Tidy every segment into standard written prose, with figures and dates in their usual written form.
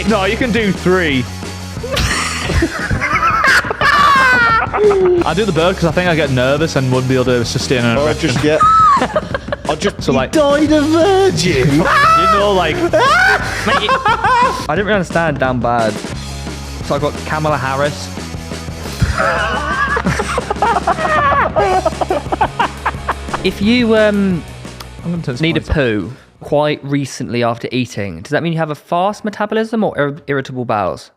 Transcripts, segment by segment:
No, you can do 3. I do the bird because I think I get nervous and wouldn't be able to sustain an erection. So like, died a virgin. You know, like... I didn't really understand down bad. So I got Kamala Harris. If you need a poo quite recently after eating, does that mean you have a fast metabolism or irritable bowels?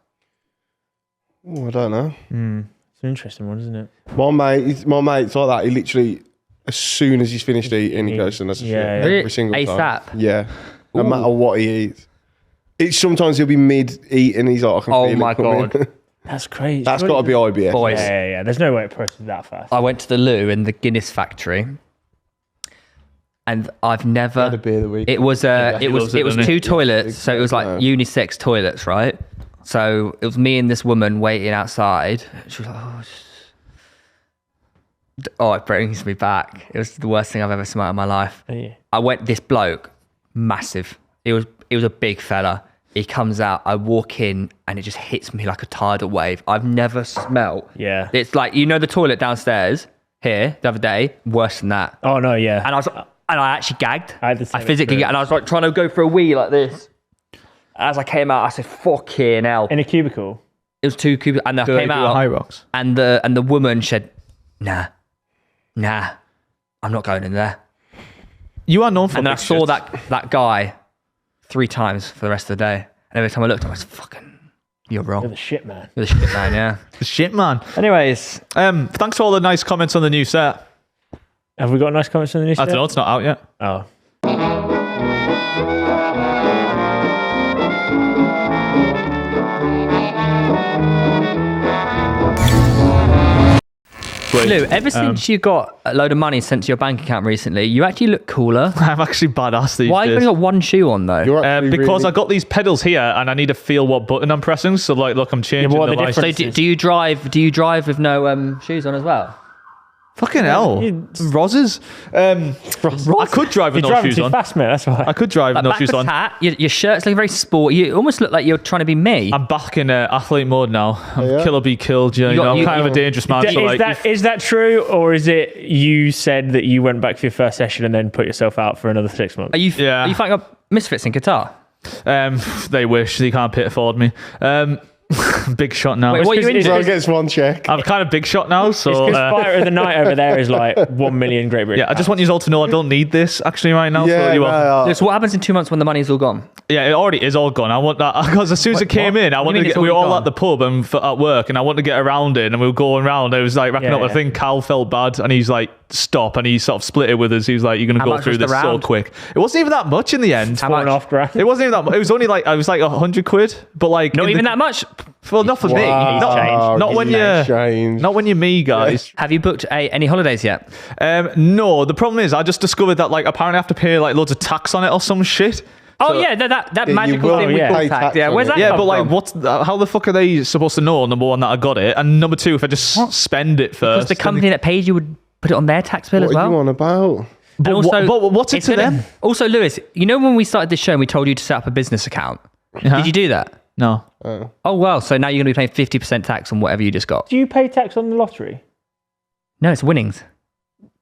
Oh, I don't know. It's an interesting one, isn't it? My mate's like that. He literally, as soon as he's finished eating, he goes and does a shit. Every single time. ASAP? Yeah. No matter what he eats. Sometimes he'll be mid-eating, he's like, I can feel it my coming. God. That's crazy. That's got to be IBS. Boys. Yeah. There's no way it processes that fast. I went to the loo in the Guinness factory, and I've never. Had a beer the week. It was 2 toilets, so it was like Yeah. unisex toilets, right? So it was me and this woman waiting outside. She was like, oh, it brings me back. It was the worst thing I've ever smelled in my life. Yeah. I went, this bloke, massive. It was a big fella. He comes out, I walk in, and it just hits me like a tidal wave. I've never smelled. Yeah. It's like, you know, the toilet downstairs here the other day, worse than that. Oh no, yeah. And I actually gagged. I had the same physically gagged, and I was like trying to go for a wee like this. As I came out, I said, "Fucking hell!" In a cubicle. It was 2 cubicles, and I came out. High rocks. And the woman said, "Nah, I'm not going in there." You are known for. And then I big saw shits. that guy 3 times for the rest of the day, and every time I looked, I was fucking. You're wrong. You're the shit, man. You're the shit man. Yeah. The shit, man. Anyways, Thanks for all the nice comments on the new set. Have we got nice comments on the new I don't know, it's not out yet. Oh. Lou, ever since you got a load of money sent to your bank account recently, you actually look cooler. I'm actually badass these Why have you days. only got one shoe on though? You're actually Because really- I got these pedals here and I need to feel what button I'm pressing. So like, look, I'm changing what the are the license. So do you drive? Do you drive with no shoes on as well? Fucking hell. Roses. I could drive with You're no driving shoes too on. fast, mate. That's why. I could drive with no shoes on. Hat, your shirt's looking very sporty. You almost look like you're trying to be me. I'm back in athlete mode now. I'm Yeah. kill or be killed. You know, I'm kind of a dangerous man. So like, Is that true, or is it you said that you went back for your first session and then put yourself out for another 6 months? Are you Yeah. are you fighting up Misfits in Qatar? they wish they can't pay afford me. Big shot now. Wait, what are you Is- into? Bro gets one check. I'm kind of big shot now, It's so because Fighter of the Night over there is like 1 million Great Britain. yeah. I just want you all to know I don't need this actually right now. Yeah, so you are. So what happens in 2 months when the money's all gone? Yeah, it already is all gone. I want that because as soon as it came in, I What do wanted you to mean get. it's We were all all gone? at the pub and at work, and I wanted to get around it, and we were going around. I was like wrapping Yeah, up. I yeah. think Cal felt bad, and he's like, "Stop!" And he sort of split it with us. He was like, "You're gonna How go much through was the this so round? quick." It wasn't even that much in the end. How much? 4.5 grand. It wasn't even that much. It was only like I was like 100 quid, but like Not in even the- that much. Well, not for me. Wow, Not when he's you're changed. not when you're me, guys. Have you booked any holidays yet? No, the problem is I just discovered that like apparently I have to pay like loads of tax on it or some shit. Oh So- yeah, that you magical will thing we pay call tax tax. Yeah, on where's it. that Yeah, come but like, from? what's how the fuck are they supposed to know? Number one, that I got it, and number two, if I just spend it Because first, the company that paid you would put it on their tax bill What as are you well. on about? But, And but what's it it's to gonna- them? Also, Lewis, you know when we started this show and we told you to set up a business account? Uh-huh. Did you do that? No. Oh well, so now you're going to be paying 50% tax on whatever you just got. Do you pay tax on the lottery? No, it's winnings.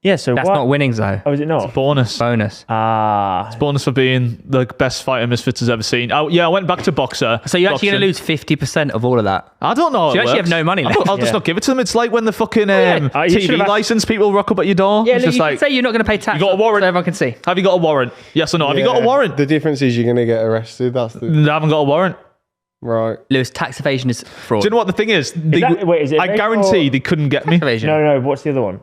Yeah, so That's what? not winnings though. Oh, is it not? Bonus. Bonus. Ah. Bonus for being the best fighter Misfits has ever seen. Oh, yeah, I went back to boxer. So you're actually going to boxing. lose 50% of all of that. I don't know. So you actually have no money left. I'll just Yeah. not give it to them. It's like when the fucking you should TV have asked- license people rock up at your door. Yeah, it's look, just you like, can say you're not going to pay tax. You got a warrant. So everyone can see. have you got a warrant? Yes or no? Have you got a Yeah. warrant? The difference is you're going to get arrested. That's the I haven't got a warrant. right. Lewis, tax evasion is fraud. Do you know what the thing is? Is it I guarantee or- they couldn't get me. Evasion. No. What's the other one?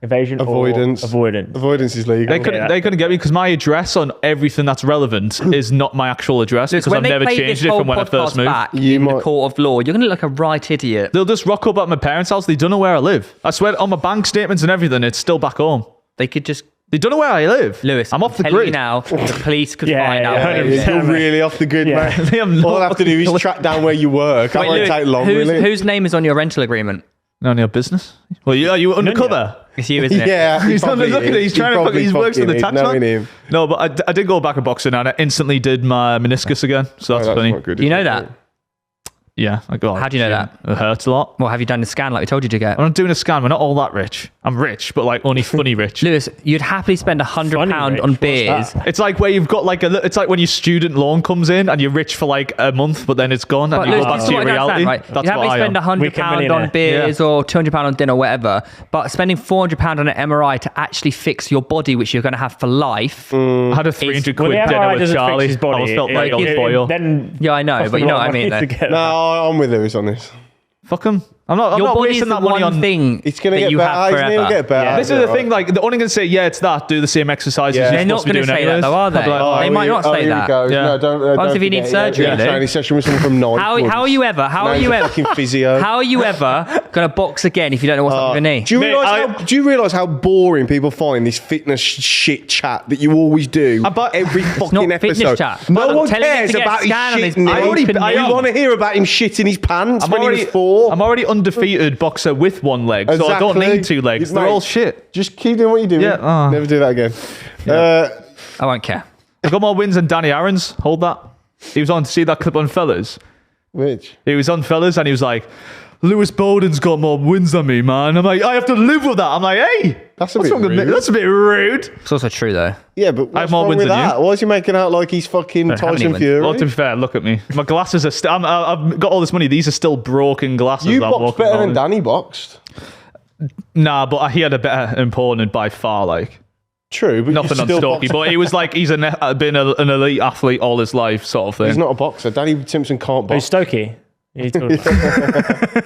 Evasion Avoidance. or avoidance? Avoidance is legal. They couldn't get me because my address on everything that's relevant is not my actual address Lewis, because when I've they never play changed this it whole from when I first podcast moved. back You in the might- court of law, you're going to look like a right idiot. They'll just rock up at my parents' house. They don't know where I live. I swear on my bank statements and everything, it's still back home. They could just... They don't know where I live. Lewis, I'm off the telling you grid. now, the police could Yeah, find yeah, out. yeah. where you live. You're really off the grid, Yeah. mate. They have no All I have to do fucking is track down where you work. That Wait, won't Lewis, take long, will it? whose name is on your rental agreement? None of your business. Well, are you undercover? It's you, isn't it? Yeah, He's not probably looking at it. is. He's trying to probably he works with the fucking tax is, knowing man. him. No, but I did go back at boxing and I instantly did my meniscus again. So that's Oh, funny. not good, Do you is know it? that? Yeah, I got. How do you know that? It hurts a lot. Well, have you done the scan like we told you to get? I'm not doing a scan. We're not all that rich. I'm rich, but like only funny rich. Lewis, you'd happily spend £100 Funny on rich? What's beers. that? It's like where you've got like it's like when your student loan comes in and you're rich for like a month, but then it's gone and But you Lewis, go back this is to what your I don't reality. understand, right? That's You'd happily what I spend am. Weekend £100 on millionaire. beers or £200 on dinner, whatever, but spending £400 on an MRI to actually fix your body, which you're going to have for life. I had a 300 Well, quid the dinner MRI with doesn't Charlie. fix his body. I was felt like on it- foil. Then Yeah, I know, but you know what I mean. Though. No, I'm with Lewis on this. Fuck him. I'm not Your body's wasting the that money one on thing It's going to that get you better. have It's going to forever. get better. Yeah. This is the thing, like, they're only going to say, yeah, it's that, do the same exercises Yeah. you're They're not supposed to be going to doing say that, anyways. though, are I'll be they? like, oh, They might not say here that. we go. Yeah. No, don't. What don't if you need forget, surgery, Yeah, Lou? training session with someone from Nine. How are you ever? How are you ever? Fucking physio. How are you ever going to box again if you don't know what's up with your knee? Do you realise how boring people find this fitness shit chat that you always do But every fucking not fitness episode? chat. No I'm one telling him cares to get about a his scan on shit his knee. broken knee. You want to hear about him shitting his pants when he was 4? I'm already undefeated boxer with one leg, so I don't Exactly. need 2 legs. They're Mate, all shit. Just keep doing what you're doing. Yeah, Never do that again. I won't care. I got more wins than Danny Aaron's. Hold that. He was on to see that clip on Fellas. Which? He was on Fellas and he was like, Lewis Bowden's got more wins than me, man. I'm like, I have to live with that. I'm like, hey, That's a what's bit wrong with me? rude. That's a bit rude. It's also true though. Yeah, but I what's have more wrong wins with than that? you. Why is he making out like he's fucking Don't have any Tyson wins. Fury? Well, to be fair, look at me. My glasses are still. I've got all this money. These are still broken glasses. You that I'm boxed walking better than around Danny boxed. with. Nah, but he had a better opponent by far. Like True, but nothing you on still Stokey, boxed. but he was like he's been an elite athlete all his life, sort of thing. He's not a boxer. Danny Simpson can't Who's box. Stokey? He's talking about-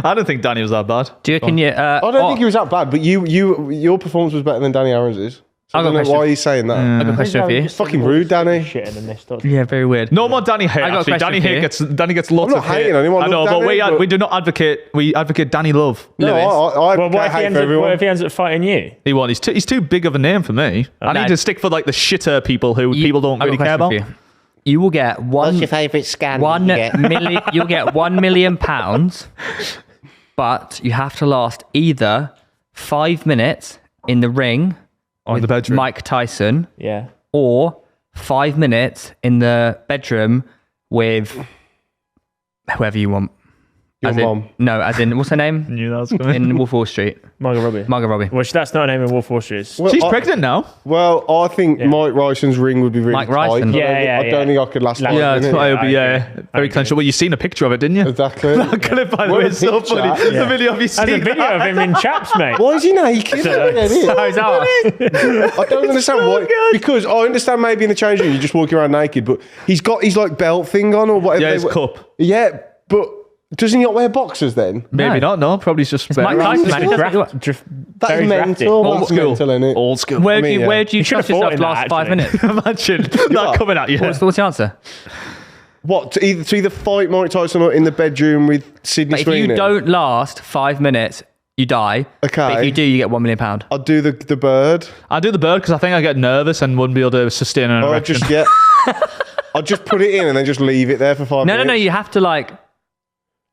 I don't think Danny was that bad. Do you reckon you? I don't think he was that bad, but your performance was better than Danny Aaron's. So I I've got don't a know why question. he's saying that. I got a question for you. It's fucking rude, Danny. Shit, and then they start. Yeah, very weird. No more Danny hate. I got a Actually, question for you. Danny gets lots I'm not of hate. hating on him, I I know, love but Danny, but- we do not advocate. We advocate Danny Love. No, Lewis. I Well, what if, he hate ends for up, what everyone. if he ends up fighting you? He won. He's too big of a name for me. I no. need to stick for like the shitter people who people don't I've really got a care question about. for you. You will get one. favourite scan? You'll get £1 million, but you have to last either 5 minutes in the ring In the bedroom. Mike Tyson, Yeah. or 5 minutes in the bedroom with whoever you want. Your As in- mom. No, as in, what's her name? Knew that was coming. In Wolf of Wall Street. Margot Robbie. Margot Robbie. Which that's not a name in Wolf of Wall Street. Well, She's I- pregnant now. Well, I think Mike Ryson's ring would be really Mike tight. Ryson. Yeah, I don't think I could last Yeah, five Yeah, it's minutes. what it'll be. I Yeah, agree. very clench. Well, you've seen a picture of it, didn't you? Exactly. That clip, by the What way, a is so picture. funny. Yeah. The video of you There's a seen video that. of him in chaps, mate. Why is he naked? Oh, his ass. I don't understand so why. good. Because I understand maybe in the change room you're just walking around naked, but he's got his like belt thing on or whatever. Yeah, his they- cup. Yeah, but doesn't he not wear boxers then? Maybe No. not. No, probably it's just Mike Tyson, man. He does what he wants. That's very drafty. mental. Old That's school. mental, innit? Old school. Where I do mean, you, yeah. where do you should have trust fought yourself in that, last 5 actually. minutes? Imagine that coming at you. What's the answer? What, to either fight Mike Tyson or in the bedroom with Sydney But if you Sweeney? don't last 5 minutes, you die. Okay. But if you do, you get £1 million. I'll do the bird. I do the bird because I think I get nervous and wouldn't be able to sustain an Or I'll erection. just get... I'll just put it in and then just leave it there for 5 No, minutes. no, you have to like.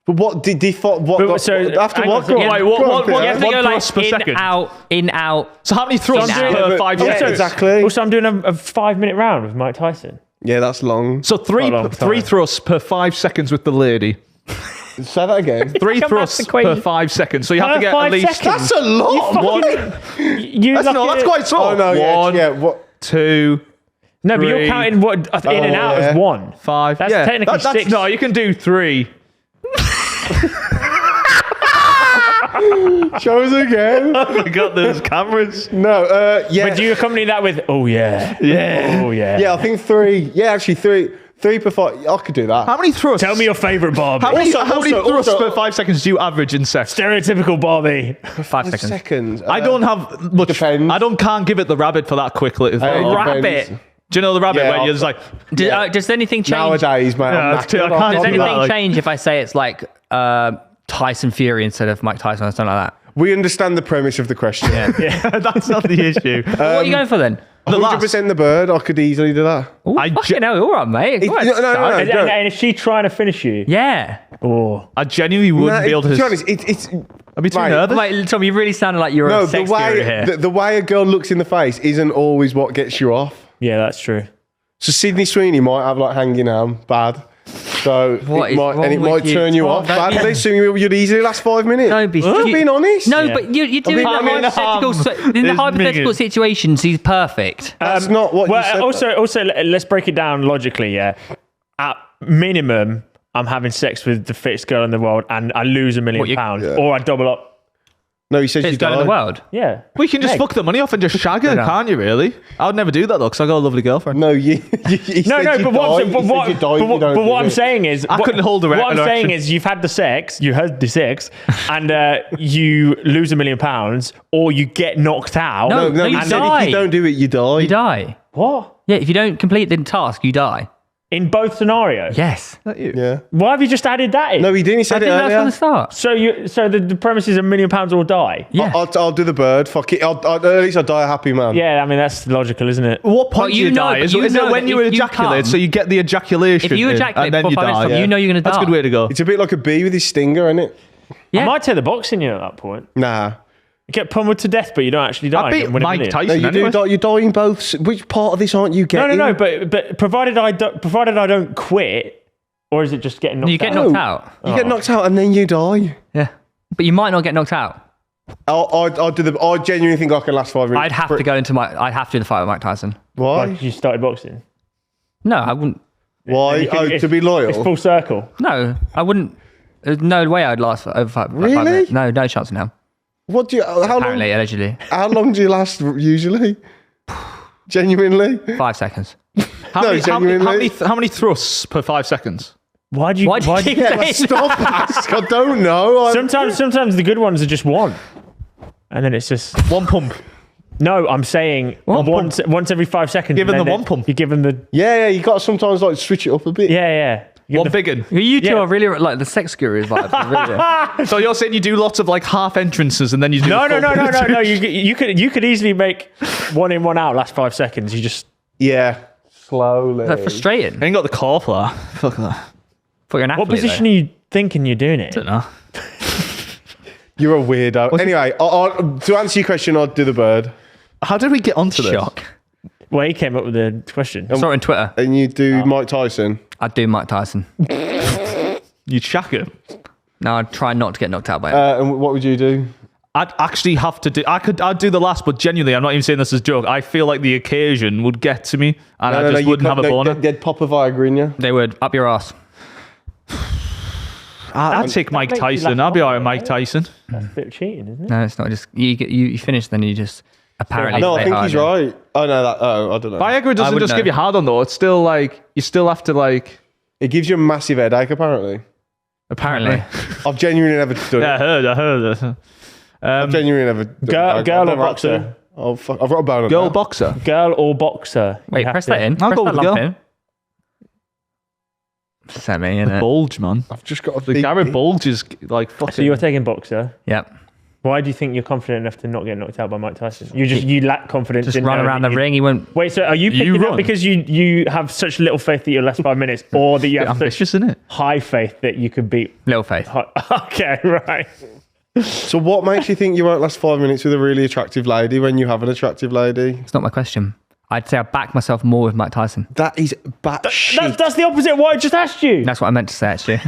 But what did he fight? What But got, so, after hang what? on, so- Go on, Wait, go what- on, what- Theo. You have to One go like thrust per in, second. out, in, out. So how many thrusts So I'm per doing- 5 Yeah, seconds? exactly. Also, I'm doing a 5-minute round with Mike Tyson. Yeah, that's long. So three Quite a long three time. thrusts per 5 seconds with the lady. Say that again. 3 Come thrusts back to Queen. per 5 seconds. So you have Per to get 5 at least seconds? That's a lot. one. You That's no, that's quite small. Oh no, One, yeah. What? 2, No, but you're 3. counting what in and out yeah. as one. 5. That's yeah, technically that's 6. no. You can do 3. Show us again. I got those cameras. No, yeah. But do you accompany that with, oh yeah, Yeah. oh yeah? Yeah, I think 3. Yeah, actually 3. 3 per 5. I could do that. How many thrusts? Tell me your favourite Barbie. How many Also- thrusts also- per 5 seconds do you average in sex? Stereotypical Barbie. 5 seconds. Seconds. I don't have much. depends. Can't give it the rabbit for that quickly. As well. It depends. Rabbit. Do you know the rabbit Yeah, where I'll- you're just like, Does anything change? Nowadays, mate. Yeah, I'm that's too- knackered. I can't Does do that. anything like- change if I say it's like Tyson Fury instead of Mike Tyson or something like that? We understand the premise of the question. that's not the issue. what are you going for then? The last. 100% the bird. I could easily do that. Ooh, I fucking hell, all right, mate. Go ahead, no, no, start. no. And, and is she trying to finish you? Yeah. Oh, I genuinely wouldn't Nah, be able to. be honest, it's I'd be too Mate, nervous. Mate, Tom, you really sounded like you're No, a sex guru here. the way a girl looks in the face isn't always what gets you off. Yeah, that's true. So Sydney Sweeney might have like hanging arm, bad. So What is wrong it with might you? turn you Oh, off don't badly. be- So you'd easily last 5 minutes. Don't be Just being honest. No, Yeah. but you're doing mean, the I mean, hypothetical. In the It's hypothetical minging. situations, he's perfect. That's not what you said. Also, let's break it down logically. Yeah, at minimum, I'm having sex with the fittest girl in the world, and I lose £1 million, Yeah. or I double up. No, he says you It's going in the died. world. Yeah. We can just Meg. fuck the money off and just shag her, No. can't you? Really? I would never do that though, because I got a lovely girlfriend. No, he No, said no, you but died. what, He but said what, you died but if you what, don't but do what I'm it. saying is, I couldn't hold the What I'm erection. saying is, you've had the sex, you had the sex, and you lose £1 million, or you get knocked out. No, No, you he said die. if you don't do it, you die. You die. What? Yeah, if you don't complete the task, you die. In both scenarios. Yes. Yeah. Why have you just added that in? No, he didn't. He I said did it that from earlier. the start. So the premise is £1 million or die. Yeah. I'll do the bird. Fuck it. At least I'll die a happy man. Yeah, I mean that's logical, isn't it? What point Well, do you you know- die? but Is you it know when that you if you ejaculate, come- so you get the ejaculation If you in, ejaculate and then before you 5 minutes, die? you know you're going to die. That's a good way to go. It's a bit like a bee with his stinger, isn't it? Yeah. I might take the boxing in at that point. Nah. You get pummeled to death, but you don't actually die. I and beat win $1 Mike million. No, Tyson you anyway. do die. You die in both. Which part of this aren't you getting? No, but provided I don't quit, or is it just getting knocked You get out? knocked out. You get knocked out and then you die. Yeah. But you might not get knocked out. I genuinely think I can last 5 minutes. I'd have to do the fight with Mike Tyson. Why? Like you started boxing. No, I wouldn't. Why? You can- Oh, it's- to be It's loyal. full circle. No, I wouldn't. There's no way I'd last for over 5 Really? minutes. No chance in hell. What do you? Apparently, allegedly. How long do you last usually? Genuinely? 5 seconds. How many thrusts per 5 seconds? Why do you keep Yeah, saying stop. I don't know. Sometimes the good ones are just one. And then it's just One pump. no. I'm saying once every 5 seconds. Give them and the then one pump. You give them the Yeah, you got to sometimes like switch it up a bit. yeah. You One give them- big one. You two Yeah. are really like the sex gurus vibes. Really. So you're saying you do lots of like half entrances and then you do No. the full No. You could easily make one in, one out. Last 5 seconds. You just Yeah. Slowly. That's frustrating. I ain't got the core for that. Fuck that. For an athlete, what position are you thinking you're doing it? I don't know. You're a weirdo. Anyway, to answer your question, I'd do the bird. How did we get onto this? Shock. Well, he came up with the question. I saw it on Twitter. And you do Mike Tyson. I'd do Mike Tyson. You'd shack him. No, I'd try not to get knocked out by him. And what would you do? I'd actually have to do. I'd do the last, but genuinely, I'm not even saying this as a joke. I feel like the occasion would get to me, and I just wouldn't have a boner. They'd pop a Viagra in you. They would. Up your ass. I'd take Mike makes you Tyson. laugh I'll be more, alright with Mike Tyson. That's a bit of cheating, isn't it? No, it's not. Just you finish, then you just apparently. No, I stay think hard. he's right. Oh no, I don't know. Viagra doesn't wouldn't just know. give you hard on though. It's still like you still have to like. It gives you a massive headache. Apparently, Apparently. I've genuinely never done Yeah, I it. heard it. I've genuinely never. Done it. Girl I've or never had to. boxer? Oh fuck! I've got a bone on Girl that. boxer. Girl or boxer? Wait, You have press to- that in. I'll Press go that with lump girl. in. Send me in it. Bulge, man. I've just got a The big. Garratt bulge is like fucking. So you're taking boxer. Yep. Why do you think you're confident enough to not get knocked out by Mike Tyson? You lack confidence. Just in run knowing around that the you- ring. He won't. Wait, so are you You picking up run. because you have such little faith that you'll last 5 minutes, or that you have such ambitious, isn't it? high faith that you could beat? Little faith. Okay, right. So what makes you think you won't last 5 minutes with a really attractive lady when you have an attractive lady? It's not my question. I'd say I back myself more with Mike Tyson. That is batshit. That's the opposite of what I just asked you. That's what I meant to say, actually.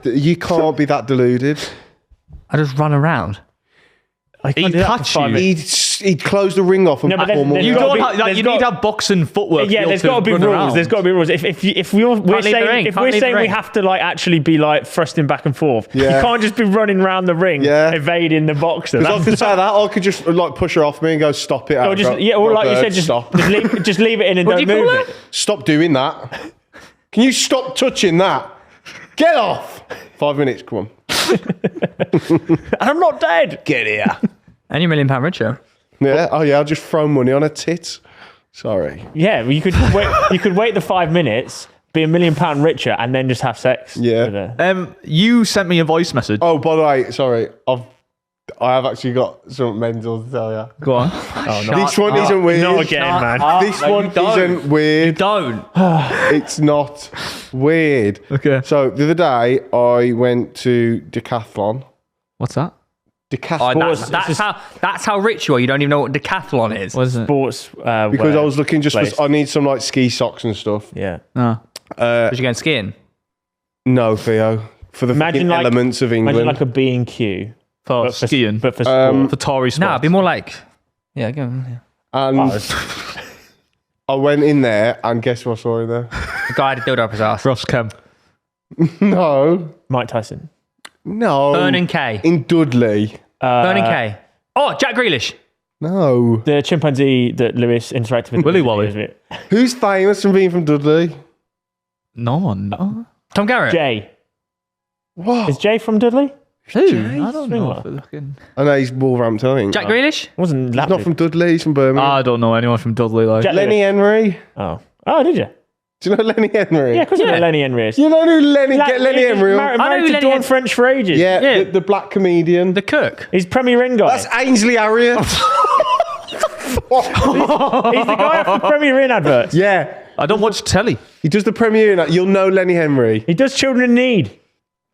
You can't be that deluded. I just run around. I can't He'd do that for catch 5 you. minutes. He'd close the ring off and No, but perform all there's You that. gotta don't be- have, like, there's you got- need to have boxing footwork. Yeah, to be there's able got to be run rules. around. There's got to be rules. If we're leave the ring. saying Can't leave the we ring. have to like actually be like thrusting back and forth, Yeah. you can't just be running around the ring, Yeah. evading the boxer. Because I could say that, I could just like push her off me and go, stop it. Or just or like you said, stop. just leave it in and What do don't you call move it? it. Stop doing that. Can you stop touching that? Get off. 5 minutes, come on. And I'm not dead. Get here. And you're £1 million richer. Yeah, oh yeah, I'll just throw money on a tit. Sorry. Yeah, well, you could wait the 5 minutes, be £1 million richer, and then just have sex. Yeah. with her. You sent me a voice message. Oh, by the way, sorry. I have actually got something mental to tell you. Go on. This one isn't weird. Not again, man. This one isn't You weird. don't. It's not. Weird. Okay. So the other day, I went to Decathlon. What's that? Decathlon. That's how rich you are. You don't even know what decathlon is. What is it? Sports. Because I was looking I need some like ski socks and stuff. Yeah. No. Because you're going skiing. No, Theo. For the elements of England. Imagine like a B&Q. For skiing. But for sport. For Tory sports. No, it'd be more like... Yeah, go on. Yeah. And I went in there and guess what I saw in there? The guy had a dildo up his ass. Ross Kemp. No. Mike Tyson. No. Vernon Kay. In Dudley. Vernon Kay. Oh, Jack Grealish. No. The chimpanzee that Lewis interacted with. Willy Wally. Who's famous from being from Dudley? No one. No. Tom Garratt. Jay. What? Is Jay from Dudley? Who? I don't know. I know he's Wolverhampton, I think. Jack Grealish? Wasn't He's not from Dudley, he's from Birmingham. I don't know anyone from Dudley. Like. Lenny Henry. Oh, did you? Do you know Lenny Henry? Yeah, of course I know Lenny Henry is. You know who Get Lenny Henry. Married to Lenny Dawn Hen- French for ages. Yeah, the black comedian. The cook. He's Premier Inn guy. That's Ainsley Harriott. He's the guy off the Premier Inn adverts. Yeah. I don't watch telly. He does the premiere. You'll know Lenny Henry. He does Children in Need.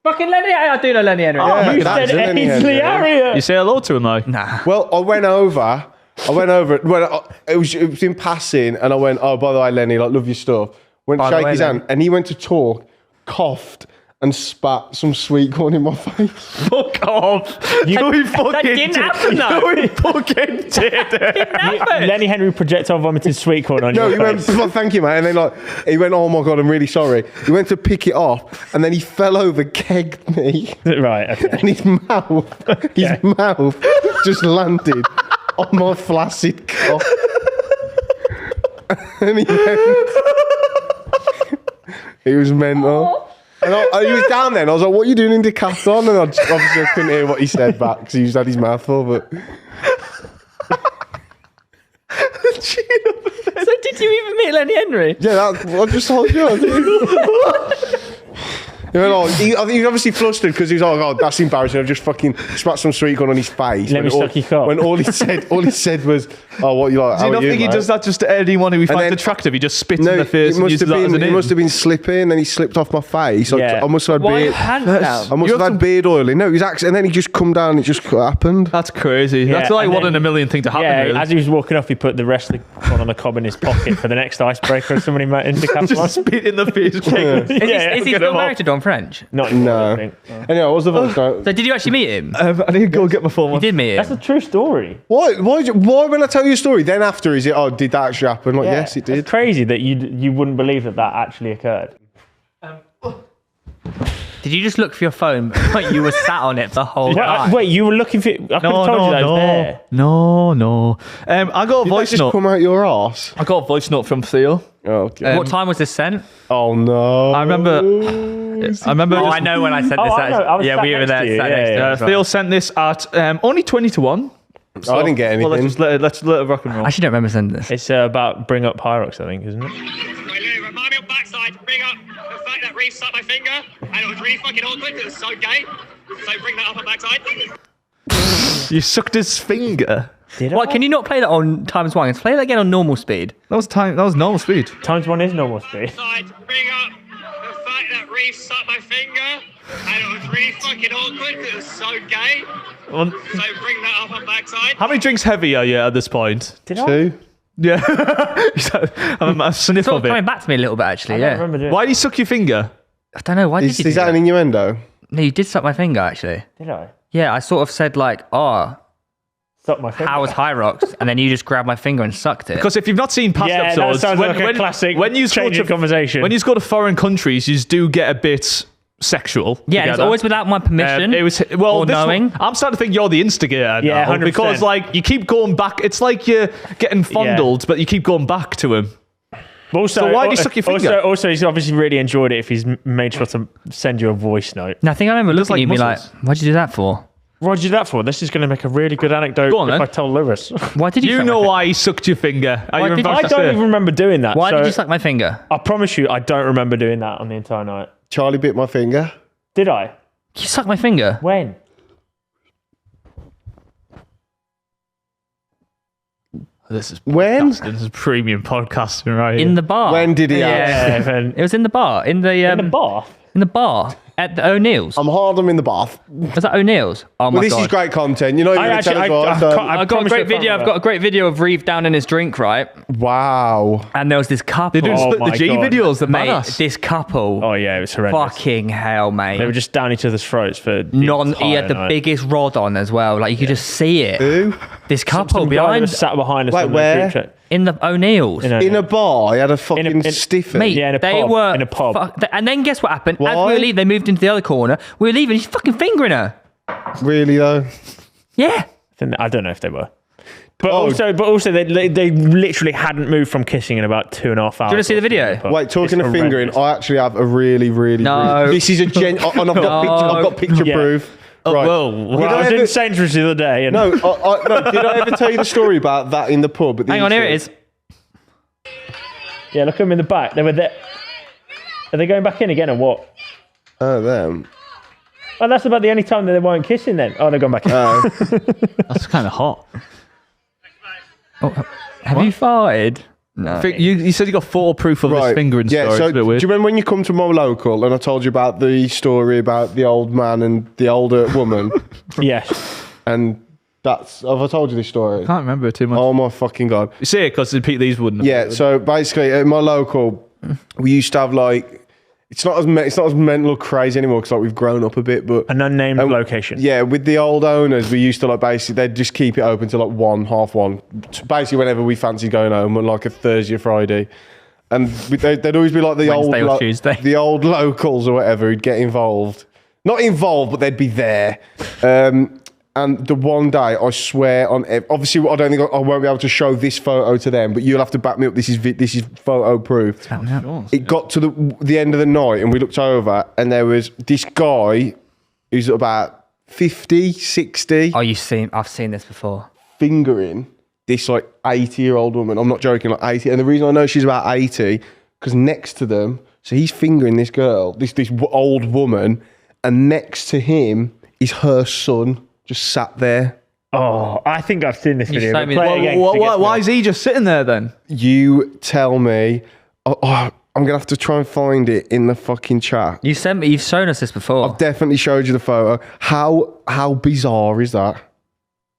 Fucking Lenny. I do know Lenny Henry. Yeah, You that's said Lenny Ainsley Henry. Harriott. You say hello to him, like? Nah. Well, I went over. It was in passing, and I went, "Oh, by the way, Lenny, like, love your stuff." Went to shake his hand, and he went to talk, coughed, and spat some sweet corn in my face. Fuck off. That didn't happen, though. You fucking did. Lenny Henry projectile vomited sweet corn on No, your he went, face. well, thank you, man. And then he went, "Oh my God, I'm really sorry." He went to pick it up, and then he fell over, kegged me, Right, okay. and his mouth just landed on my flaccid cock. And he went, he was mental. And he was down there, and I was like, "What are you doing in Decathlon?" And obviously I couldn't hear what he said back because he just had his mouth full. But So did you even meet Lenny Henry? yeah, I just told you. I think. He went, I think he was obviously flustered because he was like, "Oh God, that's embarrassing. I've just fucking spat some sweet corn on his face." Let me suck your cock. When all he said was, "Oh, what you like?" Do you not think he does that just to anyone who he finds then- attractive? He just spits in No, the face and uses that as a it name. must have been slipping, and he slipped off my face. Yeah. I must have had Why are your beard. pants down? I must You have have had beard oil in. No, he was actually, and then he just come down. And it just happened. That's crazy. That's like and one then- in a million thing to happen. Yeah, really. as he was walking off, he put the rest of the corn on the cob in his pocket for the next icebreaker if somebody met in Decathlon. just spit in the face. Is he still married to Dawn French? Not No. I think. Anyway, what was the voice note? So did you actually meet him? I need to go get my phone. You did meet him. That's a true story. Why when I tell you a story, then after is it? Oh, did that actually happen? Like, yes, it did. It's crazy that you wouldn't believe that actually occurred. Did you just look for your phone? Like you were sat on it the whole time. Wait, you were looking for it? I could have told you that it was there. No. I got a Did that voice just note. come out your arse? I got a voice note from Theo. Oh, okay. What time was this sent? Oh no! I remember. Oh, I know when I sent this. I know. I was yeah, sat we were next there. to you. Sat Yeah, next to yeah. us. Theo sent this at only 20 to 1. I didn't get anything. Well, let's let it rock and roll. I actually don't remember sending this. It's about bring up Pyrox, I think, isn't it? Right, Lou, remind me on backside, bring up the fact that Reev sucked my finger, and it was really fucking awkward because it was so gay. So bring that up on backside. You sucked his finger. Did What? Can you not play that on times one? Let's play that again on normal speed. That was normal speed. Times one is normal speed. Side, bring up the fact that Reev sucked my finger, and it was really fucking awkward because it was so gay. Well, So bring that up on backside. how many drinks heavy are you at this point? Did I? 2. Yeah. I'm a sniff Sort of of coming it. back to me a little bit, actually. I don't Yeah. remember doing Why did he suck your finger? I don't know. Why did Is you do that an innuendo? No, you did suck my finger, actually. Did I? Yeah, I sort of said like, "Oh, Suck my finger. how was Hyrox?" And then you just grabbed my finger and sucked it. Because if you've not seen past Yeah, that episodes, sounds like a classic change of conversation. When you go to foreign countries, you do get a bit sexual. Yeah, and it's together. always without my permission. It was well. or this one- knowing. I'm starting to think you're the instigator. Yeah, now, 100%. because like you keep going back. It's like you're getting fondled, but you keep going back to him. Also, So why did he suck your finger? Also, he's obviously really enjoyed it if he's made sure to send you a voice note. And I think I remember looking like at you and be like, muscles. "Why'd you do that for? What did you do that for? This is going to make a really good anecdote Go on, if then. I tell Lewis. Why did you? You suck know my why he sucked your finger. Are Why you did you- I embarrassed to don't say? even remember doing that. Why so did you suck my finger? I promise you, I don't remember doing that on the entire night. Charlie bit my finger. Did I? You sucked my finger. When? This is When? podcasting. This is premium podcasting, right? In the bar. When did he Yeah. It was in the bar. In the bath. In the bar at the O'Neill's. I'm hard. I'm in the bath. Was that O'Neill's? Oh my Well, this god. is great content. You're not even going to tell us why. So. I've got a great video. I've got a great video of Reev down in his drink, right? Wow. And there was this couple. They do split the my G God. videos. The Mate, badass. this couple. Oh yeah, it was horrendous. Fucking hell, mate. They were just down each other's throats for He entire had the night. biggest rod on as well. Like you could just see it. Who? This couple Some guy that behind was sat behind us. Like on the where? group chat. in the O'Neill's. In a bar, he had a fucking in- stiffy. Mate, Yeah, in a they pub, were in a pub. and then guess what happened? As we Why? were leaving, they moved into the other corner. We were leaving. He's fucking fingering her. Really though? Yeah. I don't know if they were. But also they literally hadn't moved from kissing in about 2.5 hours. Do you want to see the video? Wait, talking It's of fingering, horrendous. I actually have a really. No. This is a and I've got picture Yeah. proof. Oh, Right. whoa. Well, Did I I was ever- in Sainsbury's the other day. And No, no. Did I ever tell you the story about that in the pub? At the Hang on, here it Easter? is. Yeah, look at them in the back. They were there. Are they going back in again or what? Oh, them. Oh, that's about the only time that they weren't kissing then. Oh, they're going back in. That's kind of hot. Oh, have you farted? No. You said you got photo proof of his fingering story. So It's a bit do weird. you remember when you come to my local and I told you about the story about the old man and the older woman? Yes. And have I told you this story? Can't remember it too much. Oh my fucking God. You see it because these wouldn't. have Yeah, heard. so basically at my local, we used to have like, it's not as mental or crazy anymore because like we've grown up a bit, but An unnamed location. yeah, with the old owners, we used to like basically they'd just keep it open till like 1:30, basically whenever we fancy going home on like a Thursday or Friday, and they'd always be like the Wednesday or Tuesday. the old locals or whatever who'd get involved, not involved, but they'd be there. And the one day, I swear on, obviously I don't think I won't be able to show this photo to them, but you'll have to back me up. This is photo proof. It got to the end of the night and we looked over and there was this guy who's about 50, 60 Oh, I've seen this before. fingering this like 80-year-old woman. I'm not joking, like 80. And the reason I know she's about 80, because next to them, so he's fingering this girl, this old woman, and next to him is her son just sat there. Oh, I think I've seen this video. showed but me play the- it again 'cause it gets Why me. is he just sitting there then? You tell me. I'm going to have to try and find it in the fucking chat. You've shown us this before. I've definitely showed you the photo. How bizarre is that?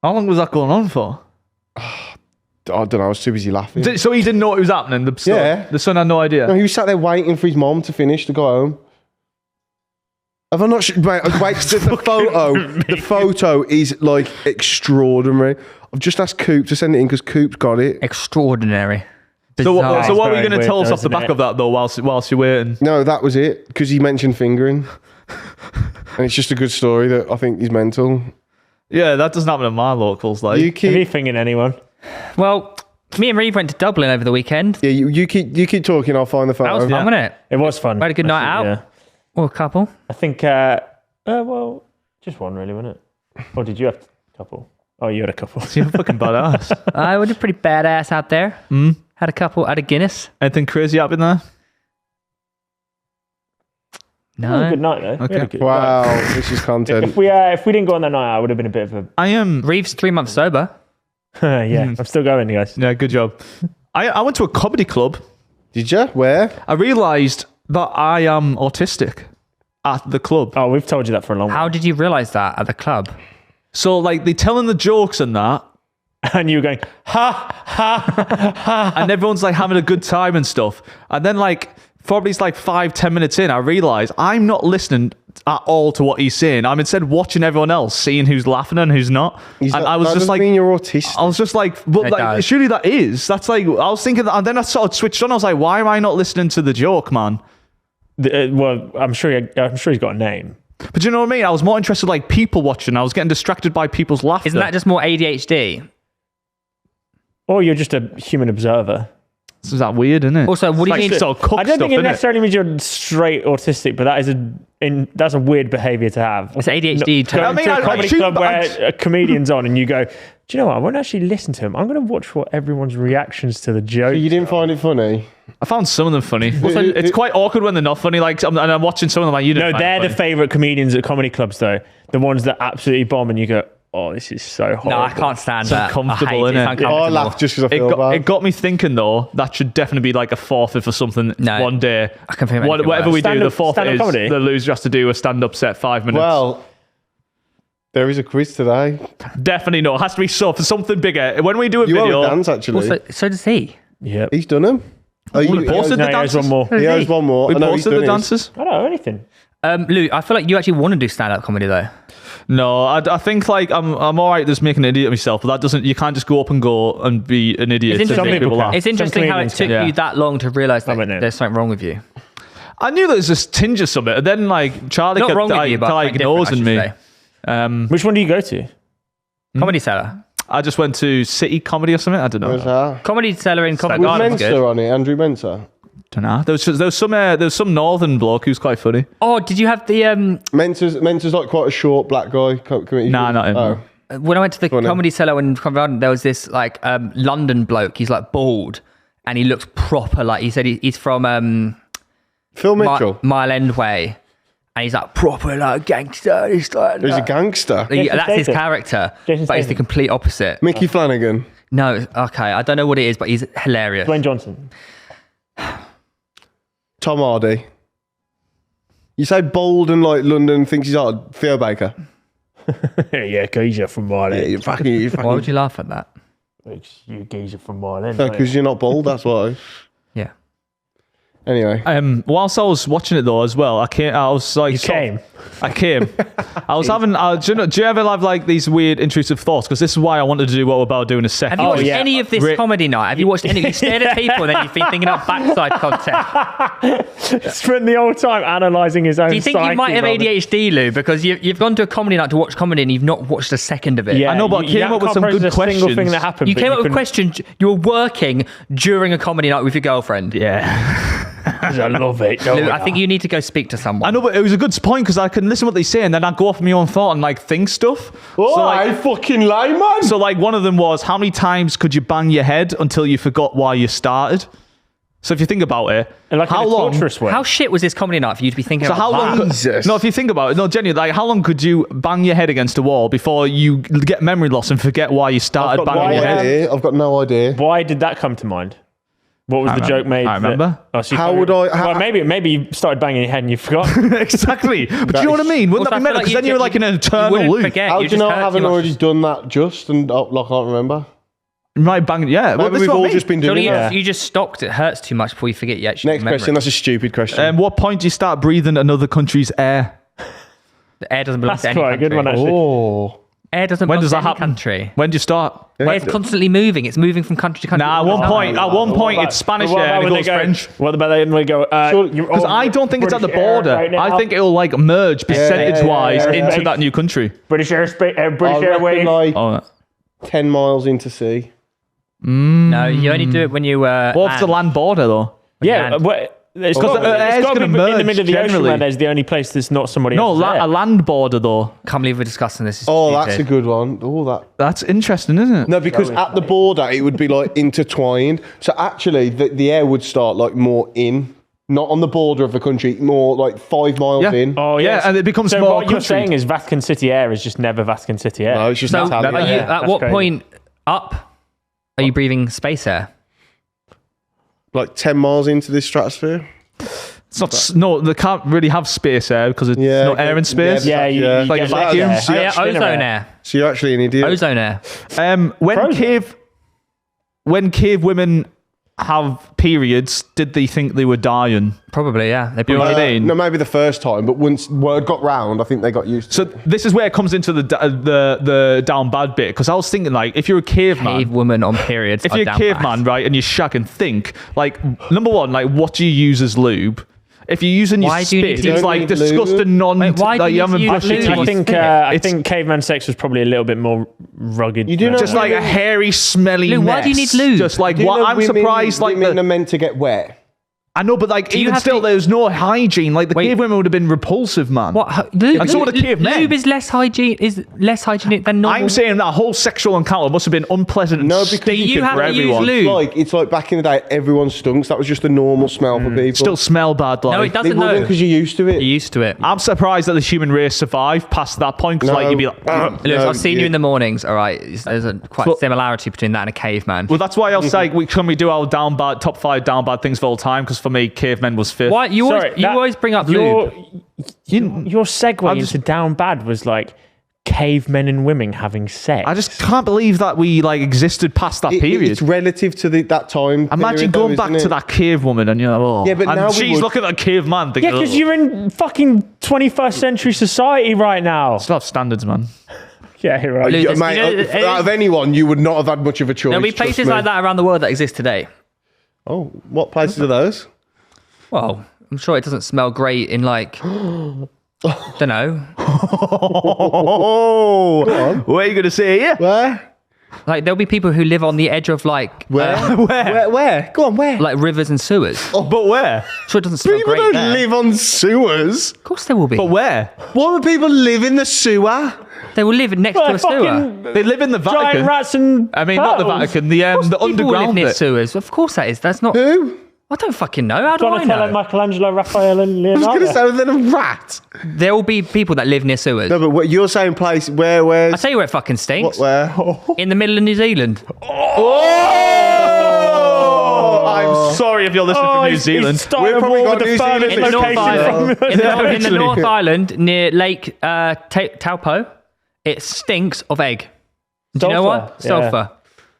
How long was that going on for? I don't know. I was too busy laughing. So he didn't know what was happening. The son had no idea. No, he was sat there waiting for his mom to finish to go home. Have I not? Wait, the photo. The photo is like extraordinary. I've just asked Coop to send it in because Coop's got it. Extraordinary. So Bizarre. what were you very going to tell weird us though, off the isn't back it? of that though, whilst you're waiting? No, that was it because he mentioned fingering, and it's just a good story that I think is mental. Yeah, that doesn't happen in my locals. Like, You Have you keep, fingering anyone? Well, me and Reev went to Dublin over the weekend. yeah, you keep talking. I'll find the photo. That was fun, wasn't it? It was fun. We had a good night out. Yeah. Or a couple. I think, well, just one really, wasn't it? Or did you have a couple? Oh, you had a couple. you're fucking badass. I was pretty badass out there. Had a couple, had a Guinness. Anything crazy happening there? No. Good night though. We had a good Wow, night. this is content. If we didn't go on that night, I would have been a bit of a. I am. Reev's 3 months sober. Yeah, I'm still going, guys. Yeah, good job. I went to a comedy club. Did you? Where? I realised that I am autistic at the club. Oh, we've told you that for a long How did you realise that at the club? So like they telling the jokes and that, And you were going, ha, ha, ha. and everyone's like having a good time and stuff. And then like probably it's like 5-10 minutes in, I realise I'm not listening at all to what he's saying. I'm instead watching everyone else, seeing who's laughing and who's not. I was that just doesn't like, mean you're autistic. I was just like, but It like, does. surely that is. That's like, I was thinking that, and then I sort of switched on. I was like, why am I not listening to the joke, man? Well, I'm sure he's got a name. But do you know what I mean? I was more interested like people watching. I was getting distracted by people's laughter. Isn't that just more ADHD? Or you're just a human observer. Is that weird, isn't it? Also, what do you Like mean? sort of cook I don't stuff, think it innit? necessarily means you're straight autistic, but that's a weird behaviour to have. It's ADHD term. Going I mean, to a I comedy assume- club where a comedian's on and you go, do you know what? I won't actually listen to him. I'm going to watch what everyone's reactions to the joke. You didn't find it funny? I found some of them funny. Also, it's quite awkward when they're not funny. Like, and I'm watching some of them like you. No, they're the favourite comedians at comedy clubs, though. The ones that absolutely bomb, and you go, Oh, this is so hot. No, I can't stand that. uncomfortable, I hate it. innit? It's Oh, I uncomfortable. laugh just because I feel bad. It got me thinking though. That should definitely be like a forfeit for something No, one day. I can think of anything Whatever worse. we do, the Stand-up forfeit is comedy? the loser has to do a stand-up set 5 minutes. Well, there is a quiz today. Definitely no. It has to be for something bigger. When we do a You video, have a dance, actually. Also, so does he. Yep. He's done them. Oh, we posted No, the he has dances. one more. He has one more. We I know he's posted done the his. dances. I don't know anything. Lou, I feel like you actually want to do stand-up comedy though. No, I think like I'm all right just making an idiot of myself, but that doesn't. You can't just go up and go and be an idiot It's to interesting, make people laugh. it's interesting how it comedians took can. you that long to realise that went there. there's something wrong with you. I knew there was this tinge of something, and then like Charlie Not kept wrong with you, but something different, I diagnosing should me. say. Which one do you go to? Comedy Cellar. I just went to City Comedy or something. I don't know. Where's that? Comedy Cellar in Covent Was Garden's good. Mensa on it? Andrew Mensa? Don't know. There was some northern bloke who's quite funny. Oh, did you have the Mensa's like quite a short black guy. Nah, not him. Oh. when I went to the on then. Comedy Cellar in Covent Garden, there was this like London bloke. He's like bald and he looks proper like he said he's from Phil Mitchell. Mile End Way. And he's like proper like gangster. He's like He's a gangster. that's his Statham. character, Jason but he's the Statham. complete opposite. Mickey Flanagan. No, okay, I don't know what it is, but he's hilarious. Dwayne Johnson. Tom Hardy. You say bold and like London thinks he's hard. Theo Baker. Yeah, geezer from Mile Yeah, End. you fucking. Why would you laugh at that? You geezer from Mile End. aren't Because you? you're not bold. That's why. Yeah. Anyway. Whilst I was watching it though as well, I was like, You came. I came. I was having. Do you ever have like these weird intrusive thoughts? Because this is why I wanted to do what we're about doing a second. Have you watched yeah. any of this comedy night? Have you watched any? You stared at people and then you've been thinking of backside content. Spent the whole time analysing his own. Do you think you might have ADHD, Lou? Because you've gone to a comedy night to watch comedy and you've not watched a second of it. Yeah, I know, but I came up with some good Single questions. thing that happened. You but came up with couldn't- questions. You were working during a comedy night with your girlfriend. Yeah. I love it. Lou, I think you need to go speak to someone. I know, but it was a good point because I can listen to what they say and then I go off my own thought and like think stuff. Oh, so, like, I fucking lie, man. so like one of them was how many times could you bang your head until you forgot why you started? So if you think about it, like how in a long? torturous way. How shit was this comedy night for you to be thinking So about how long? that? Jesus. No, if you think about it, no, genuinely, like how long could you bang your head against a wall before you get memory loss and forget why you started I've got banging no your head? idea. I've got no idea. Why did that come to mind? What was the joke made? I remember. So you How can't would remember- I- Well, maybe you started banging your head and you forgot. Exactly. But do you know what I mean? Wouldn't Also, that be I feel mental? like Because then you're like in an eternal wouldn't loop. forget. How You do you just know I hurt haven't too much. already done that just and like, I can't remember? Right, bang. Yeah. Well, Maybe this is we've what I all mean. just been So doing you, that. you just stopped. It hurts too much before you forget you actually Next remember question. it. That's a stupid question. What point do you start breathing another country's air? The air doesn't belong That's to any quite a country. good one, actually. Oh. Air doesn't When belong does to that any happen? country. When do you start? Air's constantly moving. It's moving from country to country. Nah, at one point it's Spanish What air about and it when they goes go- French. What about when they go? Because I don't think it's at the border. I think it'll like merge percentage-wise yeah. into that new country. British British I reckon Airways. like Oh, 10 miles into sea. No, you only do it when you. what's the land border though? Yeah, land. it's Because got the air's to be gonna in the merge middle of the ocean generally. where there's the only place that's not somebody No, else's air. a land border though. Can't believe we're discussing this. It's Oh, stupid. that's a good one. Oh, that. That's interesting, isn't it? No, because at the border it would be like intertwined. So actually, the air would start like more in, not on the border of the country, more like 5 miles Yeah. in. Oh Yeah, yes. and it becomes so more what you're country. saying is Vatican City Air is just never Vatican City Air. No, it's just So, Italian. are you, Yeah, at that's what crazy. point up are you breathing space air? Like 10 miles into this stratosphere. It's not. No, they can't really have space air because it's Yeah, not air in space. yeah, you Like get a that vacuum. air. So Oh, you're yeah, actually ozone air. So you're actually an idiot. Ozone air. When Frozen. when cave women have periods, did they think they were dying? Probably, yeah. They You know probably what I mean? No, maybe the first time, but once word got round, I think they got used to So it. this is where it comes into the down bad bit because I was thinking like if you're a caveman, cave woman on periods. if are you're a down caveman, bad. right, and you shag and think, like number one, like what do you use as lube? If you're using your Why do you need spit, to it's use like lube? disgusting non. Wait, why do like you haven't use brushed your lube? teeth. I think It's- I think caveman sex was probably a little bit more rugged. You do know- just like a hairy, smelly Lou, mess. why do you need lube? Just like Do you what know I'm women- surprised, like women the are meant to get wet. I know, but like you even have still, to- there's no hygiene. Like the cave women would have been repulsive, man. What? And so would the cavemen. Lube is less hygienic than normal. I'm saying that whole sexual encounter must have been unpleasant and stinking you for haven't used everyone. lube. It's like back in the day, everyone stunk. That was just a normal smell for people. Still smell bad, like. No, it doesn't. It wasn't know. because you're used to it. You're used to it. I'm surprised that the human race survived past that point because, like, you'd be like, Lewis, I've seen you in the mornings. All right, there's a quite similarity between that and a caveman. well, that's why I was like, can we do our top 5 down bad things of all time? Because for me, cavemen was fifth. Why you always bring up lube? Your segue into down bad was like cavemen and women having sex. I just can't believe that we like existed past that period. It's relative to that time. Imagine period, going though, back isn't to it? that cave woman and you're like, oh. Yeah, but and now we she's would- looking at a caveman thinking, Yeah, because you're in fucking 21st century society right now. still have standards, man. Yeah, you're right. Lewis, Mate, you know, out of anyone, you would not have had much of a choice. There'll be trust places me. like that around the world that exist today. Oh, what places are those? Well, I'm sure it doesn't smell great in like, don't know, Oh, what are you going to say here? Where? like there'll be people who live on the edge of like, Where? Go on, where? like rivers and sewers. But where? Sure, it doesn't smell People great don't there. live on sewers. Of course, there will be. But where? Why would people live in the sewer? They will live next to a sewer. They live in the giant Vatican. rats and I mean, not the turtles. Vatican, the People live underground near bit. sewers. Of course, that is. That's not. Who? I don't fucking know. How do I Donatello, know? Michelangelo, Raphael, and I was going to Leonardo. say, then a rat. There will be people that live near sewers. No, but what you're saying, place where's I tell you where it fucking stinks. where? In the middle of New Zealand. Oh! I'm sorry if you're listening from New Zealand. We've probably got New Zealand In the North Island. In the Literally. North Island near Lake Taupo, it stinks of egg. Do you know what? Sulphur, yeah. Sulphur.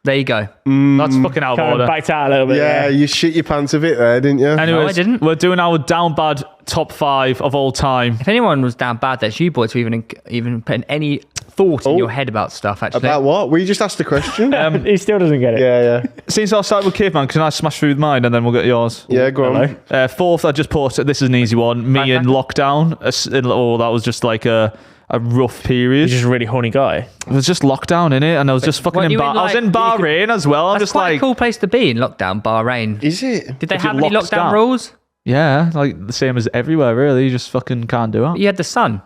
There you go. That's fucking out of Kind order. of backed out a little bit. Yeah, you shit your pants a bit there, didn't you? Anyways, I didn't. we're doing our down bad top 5 of all time. If anyone was down bad, that's you boys who even putting any thought in your head about stuff, actually. About what? We just asked a question. He still doesn't get it. yeah. Since I started with Caveman, can I smash through mine and then we'll get yours? Yeah, go on. Fourth, I just put, this is an easy one, me in lockdown. That was just like a rough period. He's just a really horny guy. It was just lockdown, innit? And I was just fucking weren't in you in, I was like- in Bahrain as well. I'm That's just quite like, a cool place to be in lockdown, Bahrain. Is it? Did they if it have any locks lockdown down. rules? yeah, like the same as everywhere, really. You just fucking can't do it. You had the sun.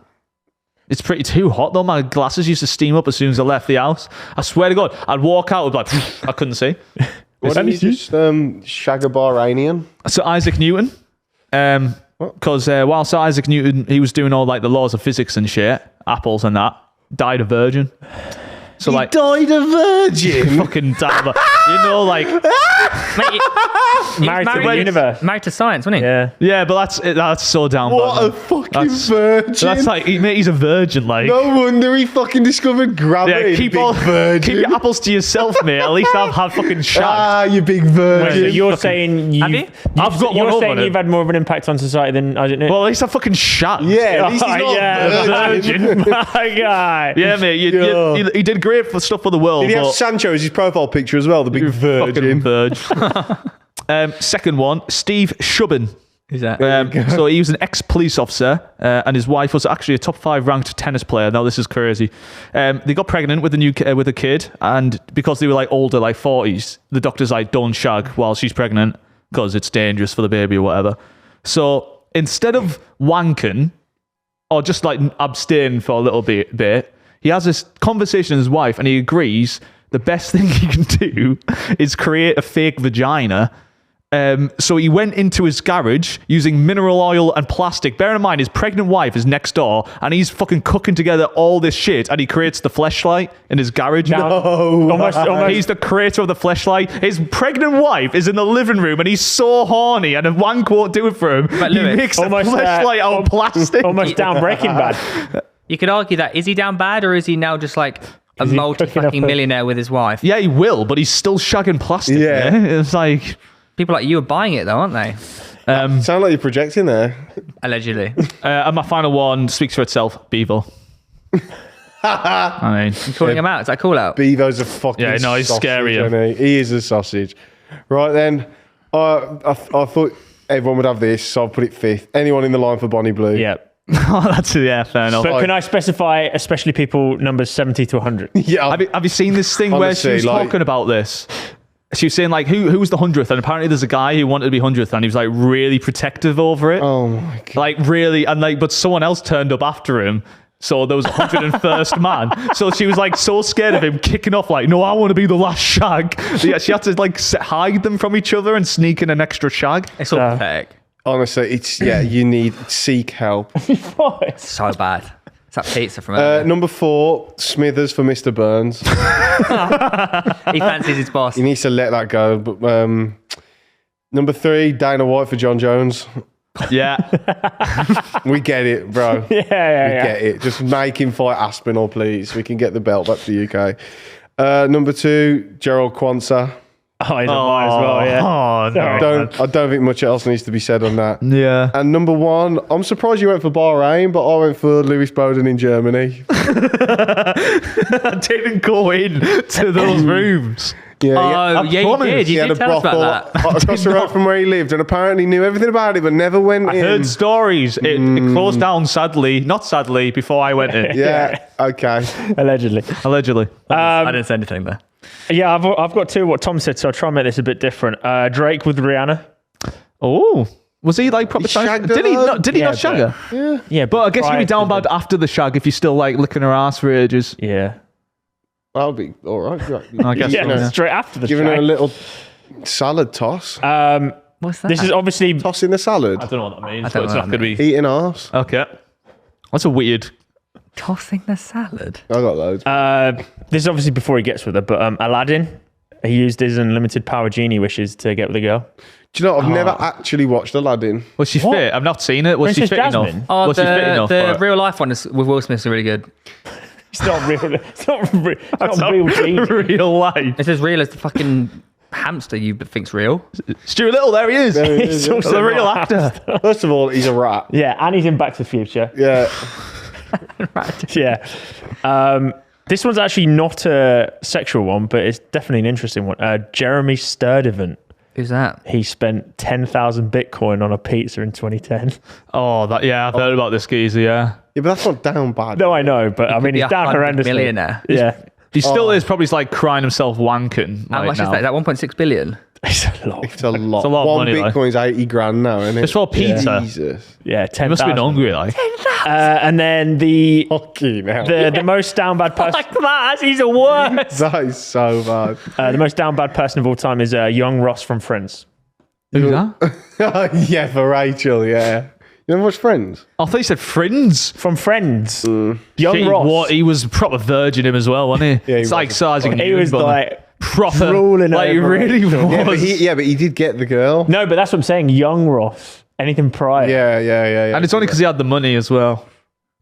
It's pretty too hot though. My glasses used to steam up as soon as I left the house. I swear to God, I'd walk out with like, I couldn't see. Why don't you just shag a Bahrainian? So Isaac Newton, because while Sir Isaac Newton, he was doing all like the laws of physics and shit, apples and that, died a virgin. So like, died a virgin? fucking died. You know, like, Mate, Married to the universe. Married to science, wasn't he? Yeah. yeah, but that's so down. What bad, a man. fucking That's- virgin. That's like, mate, he's a virgin. Like, No wonder he fucking discovered gravity. yeah, keep big keep your apples to yourself, mate. At least I've had fucking shagged. Ah, you big Wait, so virgin. you're saying Have you? I've got one you're over saying it. you've had more of an impact on society than I didn't. Well, at least I fucking shagged. Yeah, at least he's not yeah, a virgin. virgin. My guy. Yeah, mate. He did great for stuff for the world. Did he have but Sancho as his profile picture as well? The big fucking virgin. virgin. Second one, Steve Shubin. Who's that? So he was an ex-police officer, and his wife was actually a top 5 ranked tennis player. Now this is crazy. They got pregnant with with a kid, and because they were like older, like 40s, the doctor's like, don't shag while she's pregnant because it's dangerous for the baby or whatever. So instead of wanking or just like abstain for a little bit, he has this conversation with his wife, and he agrees the best thing he can do is create a fake vagina. So he went into his garage using mineral oil and plastic. Bear in mind, his pregnant wife is next door, and he's fucking cooking together all this shit, and he creates the fleshlight in his garage. Almost. He's the creator of the fleshlight. His pregnant wife is in the living room, and he's so horny, and a wank won't do it for him. But He Lewis, makes a almost, fleshlight out of plastic. Almost down Breaking Bad. You could argue that. Is he down bad, or is he now just like a Is he multi-fucking cooking up a- millionaire with his wife? Yeah, he will, but he's still shagging plastic. Yeah. Yeah, it's like People like you are buying it, though, aren't they? Sound like you're projecting there. Allegedly. and my final one speaks for itself. Bevo. I mean, Calling him out. Is that call out? Bevo's a fucking Yeah, no, he's sausage, scary, isn't he? He is a sausage. Right then, I thought everyone would have this, so I'll put it 5th. Anyone in the line for Bonnie Blue? Yeah. that's fair enough. But can I specify, especially people numbers 70 to 100? Yeah. Have you seen this thing where she Honestly, was like- talking about this? she was saying like who was the 100th, and apparently there's a guy who wanted to be 100th, and he was like really protective over it. Oh my God. Like really, and like, but someone else turned up after him. So there was 101st man. So she was like so scared of him kicking off, like, no, I want to be the last shag. So, yeah, she had to like hide them from each other and sneak in an extra shag. It's all pathetic. Honestly, you need seek help. So bad. It's that pizza from earlier. Number 4, Smithers for Mr. Burns. He fancies his boss. He needs to let that go. But number 3, Dana White for John Jones. Yeah. We get it, bro. Yeah. Get it. Just make him fight Aspinall, please. We can get the belt back to the UK. Number 2, Gerald Kwanzaa. Oh, he's a mine as well, yeah. Oh, no. I don't think much else needs to be said on that. Yeah. And number 1, I'm surprised you went for Bahrain, but I went for Lewis Bowden in Germany. I didn't go in to those rooms. Yeah, You did. You did tell us about that. across the road from where he lived, and apparently knew everything about it, but never went in. I heard stories. It closed down, not sadly, before I went in. Yeah, okay. Allegedly. I didn't say anything there. Yeah, I've got 2 what Tom said, so I'll try and make this a bit different. Drake with Rihanna. Oh, was he like proper shagged Did he her? not? Did he not shag her? Yeah, But I guess you'd prior be down to bad after the shag if you're still like licking her ass for ages. Yeah. I'll be all right. I guess Yeah, so, yeah. straight after the Giving her a shag. little salad toss. What's that? This is obviously... Tossing the salad. I don't know what that means, I but don't it's know not what going to that be. Eating arse. Okay. That's a weird. tossing the salad. I got loads. This is obviously before he gets with her, but Aladdin, he used his unlimited power genie wishes to get with a girl. Do you know, I've never actually watched Aladdin. Was she fit? I've not seen it. Was she Princess fit Jasmine? enough? Oh, Was she fit enough? for the it? real life one is, with Will Smith is really good. It's not real. It's not real genie. real life. It's as real as the fucking hamster you think's real. Stuart Little, there he is. He's also the real not- actor. First of all, he's a rat. Yeah, and he's in Back to the Future. Yeah. Yeah. This one's actually not a sexual one, but it's definitely an interesting one. Jeremy Sturdivant. Who's that? He spent 10,000 Bitcoin on a pizza in 2010. Oh, that yeah, I've heard about this geezer. Yeah, Yeah, but that's not down bad. No, I know, but I mean, be he's down 100 horrendously. millionaire. Yeah. he still is probably like crying himself wanking. How right much now. is that? Is that 1.6 billion? It's a lot. It's a lot. It's a lot of One money, like. Bitcoin's 80 grand now, isn't it? It's for pizza. Jesus. Yeah, He must have 10,000. been hungry, like. And then the Fucking hell. the most down bad person. Like that, he's the worst. That is so bad. The most down bad person of all time is young Ross from Friends. Who's that? Yeah, for Rachel, yeah. You never watch Friends? I thought you said friends. From Friends. Young Gee, Ross. what? He was proper virgin him as well, wasn't he? Yeah, he it's like was. sizing. He was like proper drooling like he over really Rachel. was. Yeah, but he did get the girl. No, but that's what I'm saying. Young Ross. Anything prior. Yeah. And it's only because he had the money as well.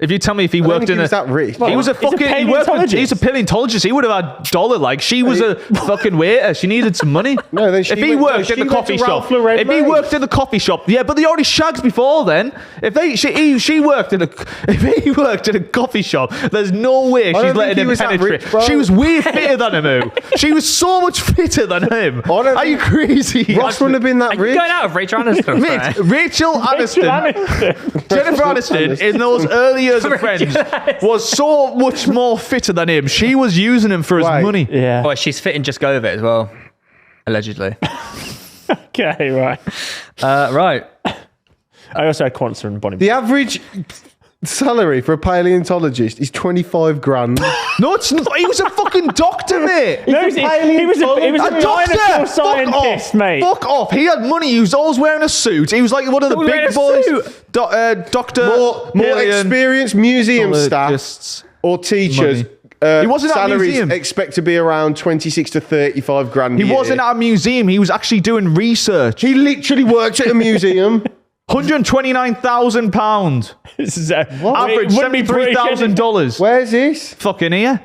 If you tell me if he I don't worked think in he a was that rich. he was a He's a fucking he worked with, he's a paleontologist. He would have had dollar. Like she was a fucking waiter. She needed some money. No, then she if he went- no, worked she in the went coffee to Ralph shop, Lauren if he May. worked in the coffee shop, yeah, but they already shagged before then. She worked in if he worked in a coffee shop, there's no way don't she's think letting he him was that penetrate. rich, bro. She was way fitter than him. She was so much fitter than him. don't Are you think- crazy? Ross wouldn't have been that Are you rich. going out of Rachel Aniston? Mate, Rachel Aniston, Jennifer Aniston, in those early years of Friends, was so much more fitter than him. She was using him for his Right. money. Yeah. Oh, she's fit in Just Go With It as well. Allegedly. Okay, right. Right. I also had Kwanzaa and Bonnie. The average salary for a paleontologist is 25 grand. No, it's not. He was a fucking doctor, mate. No, he was a dinosaur scientist, mate. Fuck off. He had money. He was always wearing a suit. He was like one of the Was wearing big a boys. suit? Doctor. More experienced museum staff Paleontologists. or teachers. He wasn't at a salaries museum. expect to be around 26 to 35 grand. He a year. wasn't at a museum. He was actually doing research. He literally worked at a museum. £129,000. This is Average wouldn't be British $73,000. Where's this? Fucking here.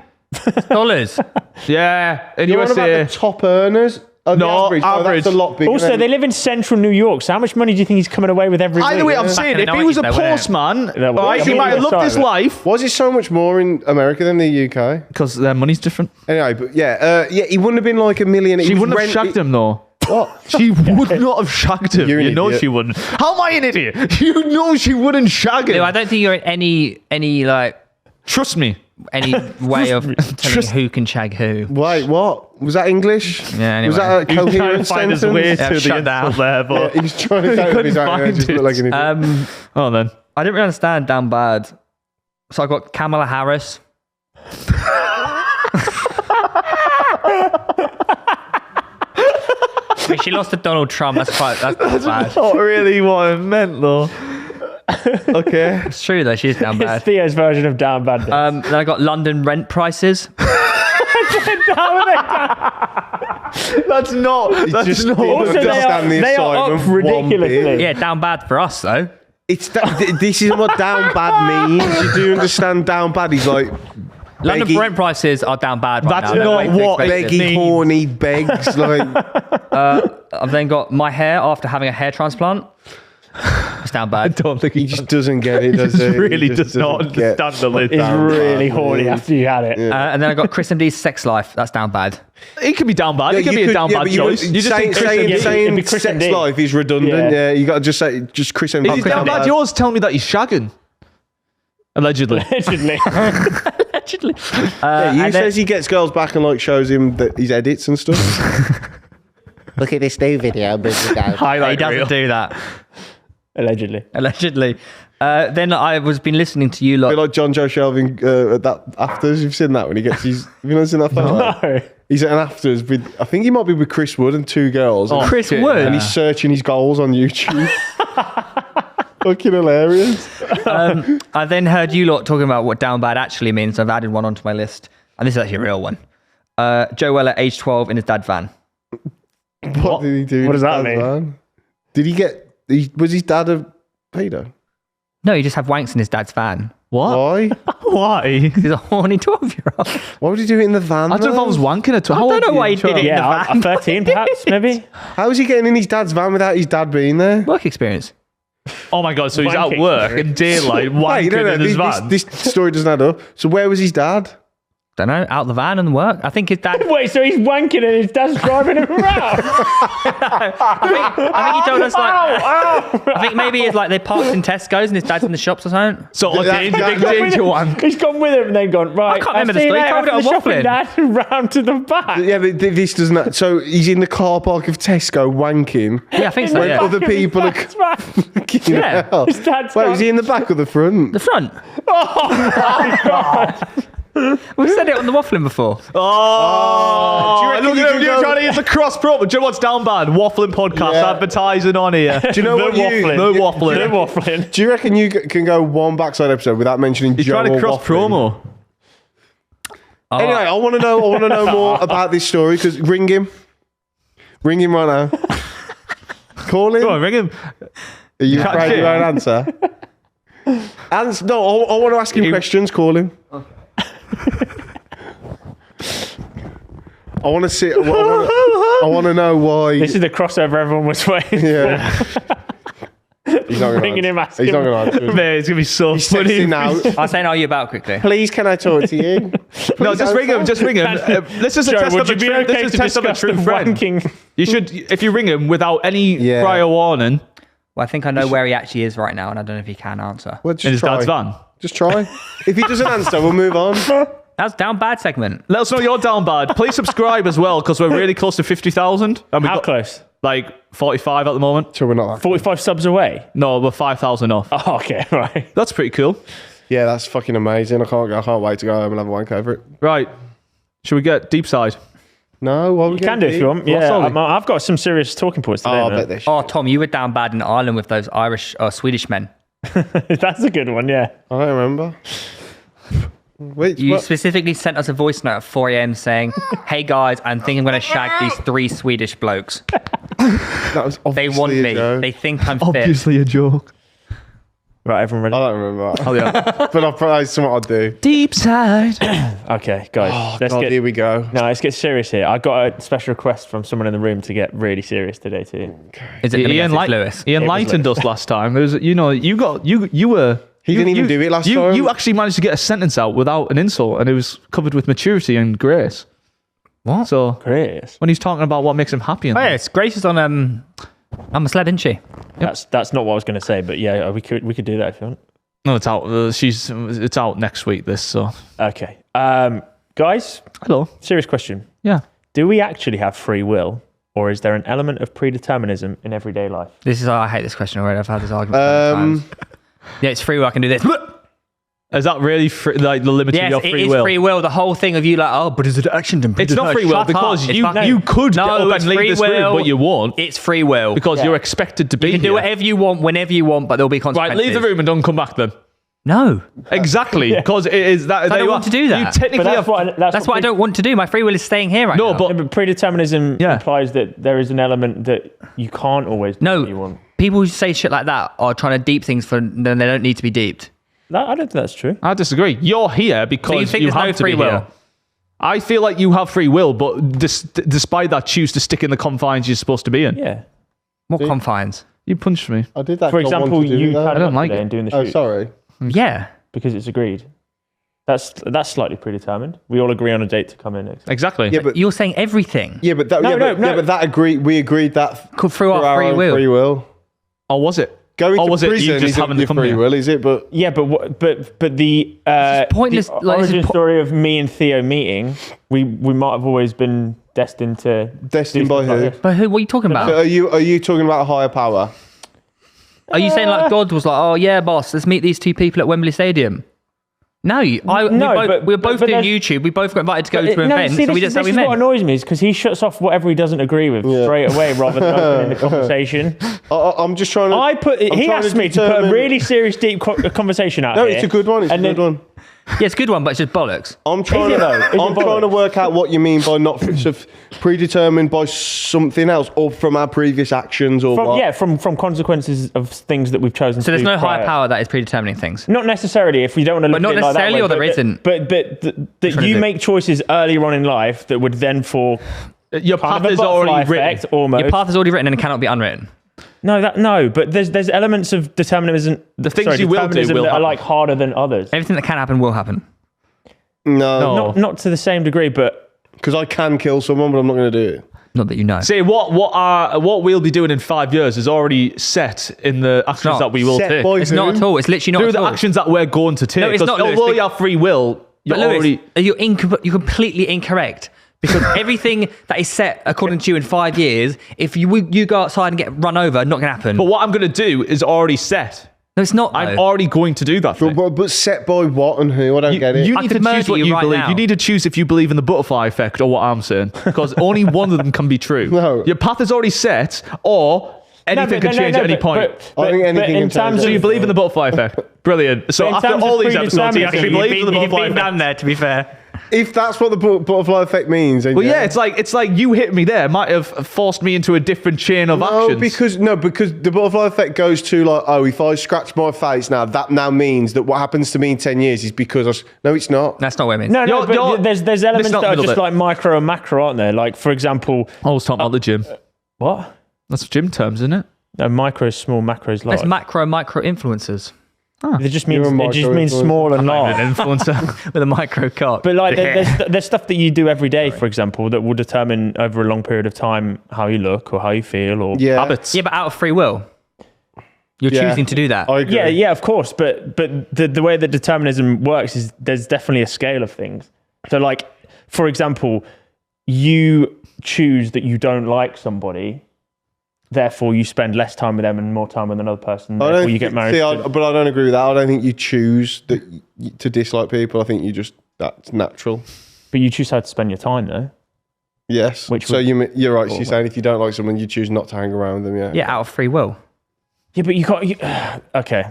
Dollars. Yeah, in You're on about USA. the top earners? Of No, the average. Oh, average. that's a lot bigger. Also, than- they live in central New York, so how much money do you think he's coming away with every Either week? way, I'm saying, in if the he was a 90s, though, wouldn't it? postman, well, right, yeah, he might have yeah, loved his sorry. life. Why is it so much more in America than the UK? Because their money's different. Anyway, but yeah, he wouldn't have been like a millionaire. She wouldn't have shagged him, though. What? She would not have shagged him. You're an You know idiot. she wouldn't. How am I an idiot? You know she wouldn't shag him. No, I don't think you're in any like. Trust me. any way of telling who can shag who. Wait, what? Was that English? Yeah, anyway. Was that a He's trying to coherent find us sentence? weird Yeah, to the shut down. insult there, but He's trying to say his own. find Just it. look like an idiot. Oh, then. I didn't really understand down bad. So I got Kamala Harris. I mean, she lost to Donald Trump. That's bad. Not really what it meant, though. Okay. It's true though. She's down it's bad. Theo's version of down bad. Then I got London rent prices. That's not. That's just not. didn't Also, understand the they are assignment up one ridiculously. bit. Yeah, down bad for us though. It's this is what down bad means. You do understand down bad? He's like London beggy, rent prices are down bad right That's now. They're not way too what it expensive. beggy, horny, begs. Like I've then got my hair after having a hair transplant. It's down I bad. don't think he just doesn't get it. He Does just he? really He does not doesn't get understand the list. It's down really bad, horny yeah. after you had it. And then I got Chris MD's sex life. That's down bad. It could be down bad. Yeah, It could you be a down yeah, bad but choice. You just think Chris yeah, saying it'd be Chris sex MD. life is redundant. Yeah. Yeah, you got to just say just Chris MD. Is it down bad yours? Tell me that he's shagging. Allegedly. Allegedly. Actually. Yeah, you and says he gets girls back and like shows him that his edits and stuff. Look at this new video, bring it down. he Highlight doesn't reel. do that. Allegedly. Allegedly. Then I was been listening to you A lot. bit like John Joe Shelving at that afters. You've seen that when he gets his. Have you not seen that photo? No. He's at an afters with. I think he might be with Chris Wood and two girls. and, Chris shit, Wood. and he's searching his goals on YouTube. Fucking hilarious. I then heard you lot talking about what down bad actually means. I've added one onto my list. And this is actually a real one. Joe Weller, age 12, in his dad's van. What did he do? What does in that his dad's mean? van? Did he get? Was his dad a pedo? No, he just had wanks in his dad's van. What? Why? Why? He's a horny 12-year-old. Why would he do it in the van? I don't know if I was wanking at 12. I don't know why he did it. Yeah, in the van. 13 perhaps, maybe. How is he getting in his dad's van without his dad being there? Work experience. Oh my god, so he's Wanking at work in experience. daylight, Wait, wanking in his van. this story doesn't add up. So where was his dad? Don't know, out the van and work. I think his dad. Wait, so he's wanking and his dad's driving him around? I think he told us like. I think maybe it's like they parked in Tesco's and his dad's in the shops or something. So That- danger, that- big danger wank. He's gone with him and then gone, right. I can't remember the see you story. He later told it after on the shopping, Waffling. Dad, round to the back. Yeah, but this doesn't. So he's in the car park of Tesco wanking. Yeah, I think so. When Yeah. other people are. Dad's back. Fucking Yeah. hell. His dad's Wait, gone. is he in the back or the front? The front. Oh my God. We said it on the waffling before. Oh, Do you reckon look you at can him, you're go- trying to use the cross promo. Do you know what's down bad? Waffling podcast Yeah. advertising on here. Do you know The what you? waffling. No The waffling. waffling. Do you reckon you can go one backside episode without mentioning He's Joe trying to or cross waffling? promo. Anyway, I want to know more about this story because ring him right now. Call him. Go on, ring him. Are you Catch afraid you him. won't answer? No, I want to ask him questions. Call him. I want to see. I want to know why. This is the crossover everyone was waiting Yeah. He's not going Ringing to him, answer. asking He's not him. going to answer. Man, it's gonna be so He's funny. texting now. I'll say, are you about quickly? Please, can I talk to you? No, just ring him. Just ring him. This is a Joe, test would of a you be true. okay This is to a test of a discuss the true friend. wanking? You should, if you ring him without any Yeah. prior warning, Well, I think I know where he actually is right now, and I don't know if he can answer. Well, in just his try. dad's van. Just try. If he doesn't answer, we'll move on. That's down bad segment. Let us know you're down bad. Please subscribe as well because we're really close to 50,000. And we've How got close? like 45 at the moment. So we're not. 45 subs away? No, we're 5,000 off. Oh, okay, right. That's pretty cool. Yeah, that's fucking amazing. I can't wait to go home and have a wank over it. Right. Should we get deep side? No, what we You can do if you want. What's Yeah, Ollie? I've got some serious talking points today. Oh, I man. bet they should. Oh, Tom, you were down bad in Ireland with those Irish or Swedish men. That's a good one, yeah. I don't remember. Wait, You what? specifically sent us a voice note at 4 a.m. saying, hey guys, I think I'm going to shag these 3 Swedish blokes. That was They obviously want a me. joke. They think I'm fit. Obviously a joke. Right, everyone ready? I don't remember that. Oh, yeah. But I'll probably something I'll do. Deep side. Okay, guys. Oh, let's God, get, here we go. no, let's get serious here. I got a special request from someone in the room to get really serious today too. Is it He going to enlight- Lewis? he enlightened us last time. It was, you know, you were. He didn't even do it last you, time. You actually managed to get a sentence out without an insult, and it was covered with maturity and grace. What? So Great. when he's talking about what makes him happy, and Oh, yes. Grace is on I'm a Celeb, isn't she? That's not what I was going to say, but yeah, we could do that if you want. No, it's out. It's out next week. Okay. Guys, Hello. serious question. Yeah. Do we actually have free will, or is there an element of predeterminism in everyday life? I hate this question already. I've had this argument many times. Yeah, it's free will. I can do this. Is that really like the limit of your free will? Yes, it is free will. The whole thing of you but is it action? It's not free will because you could get up and leave this room, but you won't. It's free will. Because you're expected to be You can do whatever you want, whenever you want, but there'll be consequences. Right, leave the room and don't come back then. No. Exactly, because it is that. I don't want to do that. You technically that's what I don't want to do. My free will is staying here right now. But predeterminism implies that there is an element that you can't always do what you want. People who say shit like that are trying to deep things then they don't need to be deeped. I don't think that's true. I disagree. You're here because you have to be here. I feel like you have free will, but despite that, choose to stick in the confines you're supposed to be in. Yeah. What confines? You punched me. I did that. For example, you I don't like it. in doing the shoot. Oh, sorry. Yeah. Because it's agreed. That's slightly predetermined. We all agree on a date to come in. Exactly. Yeah, but You're saying everything. yeah, but that, but that we agreed that Through our free own will. free will. Or was it? Going or to was prison it you just having your to come free here? will, is it? But Yeah, but the pointless, the like, origin story of me and Theo meeting, we might have always been destined to destined by who? But who? What are you talking about? So are you talking about a higher power? Are you saying like God was like, oh yeah, boss, let's meet these two people at Wembley Stadium? No, we were both doing YouTube. We both got invited to go to an event, so that's how we met. What annoys me is because he shuts off whatever he doesn't agree with straight away, rather than opening the conversation. I'm just trying to. He asked me to put a really serious, deep conversation out No, here. it's a good one. It's a good one. Yeah, it's a good one, but it's just bollocks. I'm trying to work out what you mean by not predetermined by something else, or from our previous actions, or what? Yeah, from consequences of things that we've chosen. So there's no higher prior. power that is predetermining things. Not necessarily, if we don't want to look But not at it like that necessarily, way, or there isn't. But that you make choices earlier on in life that would then fall. Your path is already written. Almost. Your path is already written and it cannot be unwritten. No, but there's elements of determinism. The things you will do will that are happen. like harder than others. Everything that can happen will happen. No, Not to the same degree, but because I can kill someone, but I'm not going to do it. Not that you know. See, what we'll be doing in 5 years is already set in the actions that we will Set take. by It's not at all. It's literally not Through at the all. actions that we're going to take. No, it's not, Lewis, although you have free will, you're But Lewis, already... you're completely incorrect. Because everything that is set according to you in 5 years, if you go outside and get run over, not going to happen. But what I'm going to do is already set. No, it's not. I'm already going to do that thing. But set by what and who? I don't get it. You I need to could choose murder what you you right believe. now. You need to choose if you believe in the butterfly effect or what I'm saying. Because only one of them can be true. No. Your path is already set, or anything can change at any point. I think anything can change. So you believe in the butterfly effect. Brilliant. So in after terms all of these episodes, he actually predeterminism, believes in the butterfly You've been effect. down there, to be fair. If that's what the butterfly effect means, then Well, yeah, it's like you hit me there. Might have forced me into a different chain of actions. because the butterfly effect goes to like, oh, if I scratch my face now, that now means that what happens to me in 10 years is because no, it's not. That's not what it means. No, but there's elements listen up that are a little just bit. like micro and macro, aren't there? Like, for example, I was talking about the gym. what? That's gym terms, isn't it? No, micro is small, macro is large. That's micro influencers. It just means influencer. small and large. An influencer. With a micro cock. But like, there's stuff that you do every day, for example, that will determine over a long period of time how you look or how you feel or Habits. Yeah, but out of free will. You're choosing to do that. I agree. Yeah, of course. But the way that determinism works is there's definitely a scale of things. So like, for example, you choose that you don't like somebody, therefore you spend less time with them and more time with another person, therefore you get married. But I don't agree with that. I don't think you choose to dislike people. I think that's natural. But you choose how to spend your time though. Yes. You're right. She's saying if you don't like someone, you choose not to hang around with them. Yeah. Yeah, out of free will. Yeah, but you can't. Okay.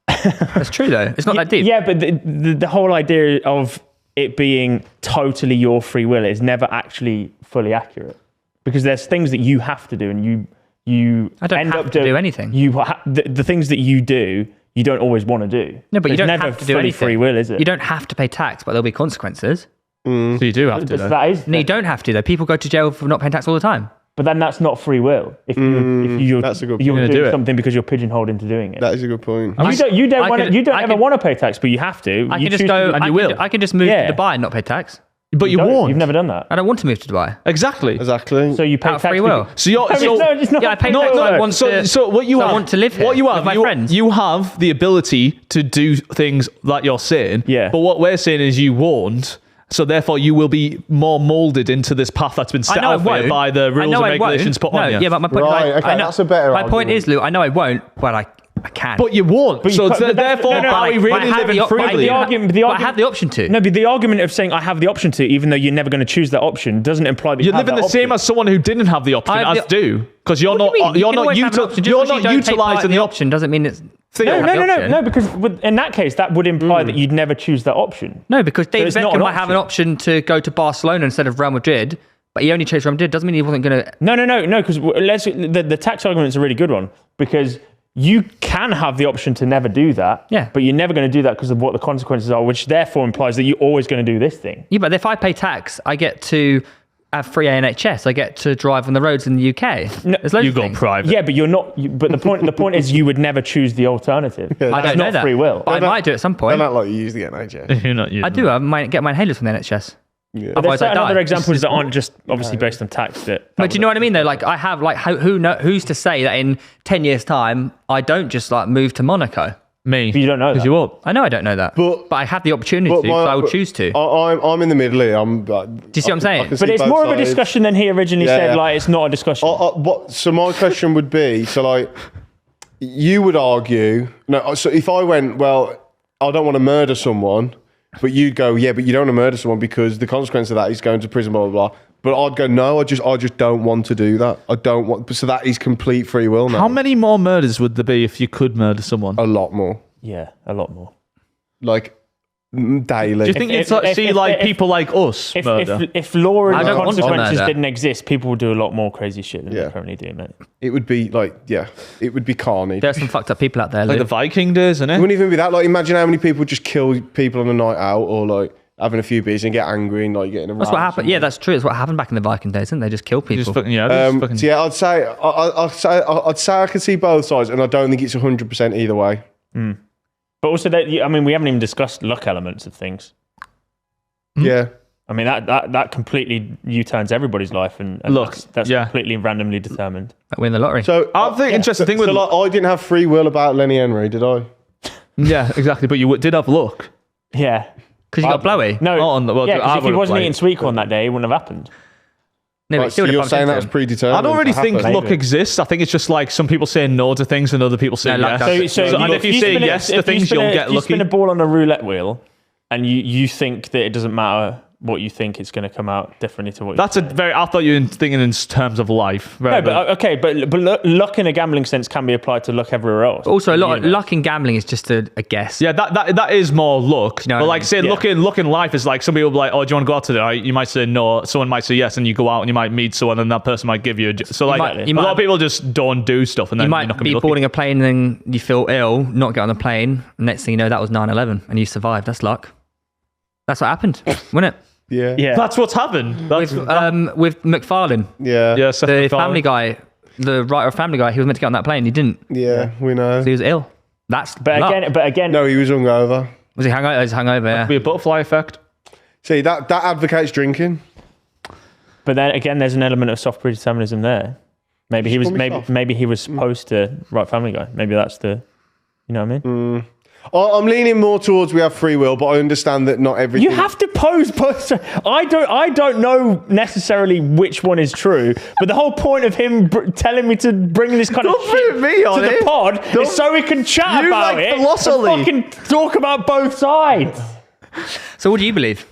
That's true though. It's not that deep. Yeah, but the whole idea of it being totally your free will is never actually fully accurate, because there's things that you have to do, and you I don't end have up to do anything. The things that you do, you don't always want to do. No, but you don't never have to do fully anything. free will, is it? You don't have to pay tax, but there'll be consequences. So you do have to. That is. No, you don't have to though. People go to jail for not paying tax all the time. But then that's not free will. If you're that's a good point. you're You're gonna do doing it. something because you're pigeonholed into doing it. That is a good point. You don't I ever can want to pay tax, but you have to. I you can just choose go. to- and you will. I can just move Yeah. to Dubai and not pay tax. But you won't. You've never done that. I don't want to move to Dubai. Exactly. Exactly. So you pay Out of tax free will. So you're I pay tax. I want to. so what you I have, want to live here what you have, with my you, friends. you have the ability to do things like you're saying. Yeah. But what we're saying is you won't. So therefore, you will be more molded into this path that's been set out for you by the rules and regulations put on you. Yeah, but my point. Right, is, okay, I know, that's a better My point argument. is, Lou, I know I won't, but I can. But you won't. But you So can't- but that's- therefore, no, are we but I really have living the- but I freely? But I have the option to. No, but the argument of saying I have the option to, even though you're never going to choose that option, doesn't imply that You're you have living that the same option. as someone who didn't have the option I have as the- do, because you're What do not. you mean? You're You can not. always have an option. Just You're because you not don't take part utilizing in the the option. option doesn't mean it's. Theo, No, because in that case, that would imply that you'd never choose that option. No, because David it's not Beckham an might have an option to go to Barcelona instead of Real Madrid, but he only chose Real Madrid. Doesn't mean he wasn't going to. No, because the tax argument's a really good one, because you can have the option to never do that, Yeah. but you're never going to do that because of what the consequences are, which therefore implies that you're always going to do this thing. Yeah, but if I pay tax, I get to have free NHS. I get to drive on the roads in the UK. No, There's loads You of go things. private. Yeah, but you're not. But the point is, you would never choose the alternative. I That's don't know not that. free will. But I might do at some I point. don't like you use the NHS. You're not. I do. I might get my inhalers from the NHS. Yeah. But Otherwise, there's I certain die. other examples that aren't just obviously based on tax. But do you know what I mean? Though, like I have, like who's to say that in 10 years' time I don't just like move to Monaco? Me. But you don't know Because that. you won't. I know I don't know that, But- I have the opportunity, so I would choose to. I'm in the middle here. I'm. Do you see what I'm saying? But it's more of a discussion than he originally Yeah, said. yeah. Like it's not a discussion. So my question would be, so like, you would argue, no. So if I went, well, I don't want to murder someone, but you'd go, yeah, but you don't want to murder someone because the consequence of that is going to prison, blah blah blah. But I'd go, no, I just don't want to do that. I don't want. So that is complete free will now. How many more murders would there be if you could murder someone? A lot more. Yeah, a lot more. Like daily. Do you think If- you'd if- see if- like if- people like us murder? If law and I don't want to consequences murder. didn't exist, people would do a lot more crazy shit than Yeah. they currently do, mate. It would be like, yeah, it would be carnage. There's some fucked up people out there. Like Lou. the Viking days, isn't It it? wouldn't even be that. Like, imagine how many people just kill people on a night out or like having a few beers and get angry and like getting a That's what happened. Yeah, that's true. It's what happened back in the Viking days, didn't they? Just kill people. Just fucking, yeah, just fucking, So yeah, I'd say I can see both sides, and I don't think it's 100% either way. But also, I mean, we haven't even discussed luck elements of things. Yeah, I mean, that completely U-turns everybody's life, and Look, that's yeah. completely randomly determined. Like win the lottery. so I think interesting thing with like, I didn't have free will about Lenny Henry, did I? yeah, exactly. But you did have luck. Yeah. Because you got blowy. No. Oh, well, yeah, I 'cause if he would've wasn't played. eating sweet corn that day, it wouldn't have happened. No, but Right, it still so would you're have saying bumped that was into him. predetermined? I don't really to think happen? luck exists. I think it's just like some people say no to things and other people say No, luck yes. does. So And if you say yes to things, you'll get If you lucky. spin a ball on a roulette wheel, and you think that it doesn't matter what you think, it's going to come out differently to what. That's a very. I thought you were thinking in terms of life. no, but okay, but luck in a gambling sense can be applied to luck everywhere else. Also, a lot of You know. luck in gambling is just a guess. yeah, that is more luck. know But what I like mean? say, Yeah. luck in life is like some people will be like, oh, do you want to go out today? You might say no. Someone might say yes, and you go out and you might meet someone, and that person might give you. So like might- you a lot might- of people just don't do stuff, and then You you're might not going to be be lucky. boarding a plane and then you feel ill, not get on the plane. And next thing you know, that was 9/11 and you survived. That's luck. That's what happened, wasn't it? Yeah, Yeah. That's what's happened. That's, With McFarlane, yeah, yeah, Seth the MacFarlane. Family Guy, the writer of Family Guy, he was meant to get on that plane. He didn't. yeah. We know. He was ill. That's But luck. again, No, he was hungover. Was he hungover? He was hungover, yeah. Be a butterfly effect. See, that advocates drinking. But then again, there's an element of soft predeterminism there. Maybe he was Call me soft. maybe he was supposed to write Family Guy. Maybe that's the, you know what I mean? I'm leaning more towards we have free will, but I understand that not everything. You have to pose both. I don't know necessarily which one is true, but the whole point of him telling me to bring this kind Don't of shit put me on to the it. pod Don't- is so we can chat You about like it philosophy. and fucking talk about both sides. So what do you believe?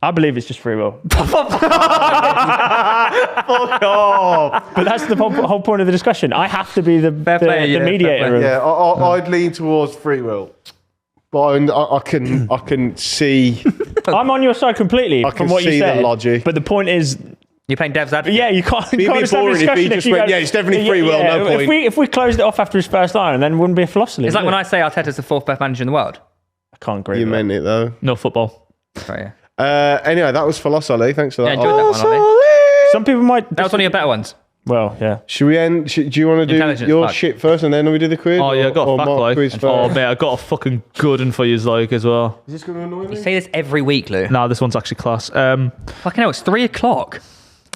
I believe it's just free will, Fuck off. but that's the whole point of the discussion. I have to be the play, yeah, fair mediator. play. Of, Yeah, I'd lean towards free will, but I can see. I'm on your side completely I from can what you see the said. logic. But the point is, You're playing devil's advocate. yeah, you can't. It'd be can't just have a boring if he discussion just you went, go, "Yeah, it's definitely free will, no point." If we closed it off after his first line, then it wouldn't be a philosophy. It's like when I say Arteta's the fourth best manager in the world. I can't agree. You with meant it though. No football. Right, yeah. Anyway, that was philosophy. Thanks for Yeah, that. enjoyed that one, Ollie. that. Some people might. That was one of your better ones. Well, yeah. Should we end? Do you want to do Intelligence your fact. shit first and then we do the quiz? Oh yeah, I got a or fact Mark like. quiz first? Oh mate, I got a fucking good one for you like as well. Is this going to annoy me? You say this every week, Lou. Nah, this one's actually class. Fucking hell, it's 3:00.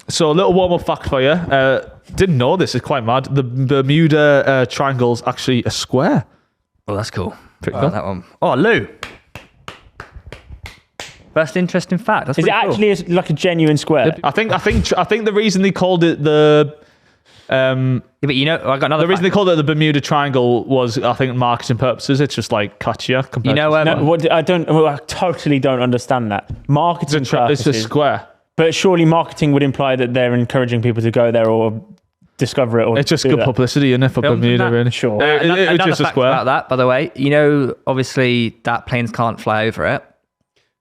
So a little warm-up fact for you. Didn't know this, is quite mad. The Bermuda Triangle's actually a square. Oh, that's cool. Pretty I cool. like that one. Oh, Lou. First interesting fact. That's Is it pretty cool. actually like a genuine square? I think the reason they called it the Yeah, but you know, I got another. the reason they called it the Bermuda Triangle was, I think, marketing purposes. It's just like catchier compared You know, to No, I totally don't understand that. Marketing it's purposes. a square. But surely marketing would imply that they're encouraging people to go there or discover it. Or It's just do good that. publicity, isn't it, for Films and Bermuda, that? really? Sure. It was Another just a fact square. about that, by the way. You know, obviously that planes can't fly over it.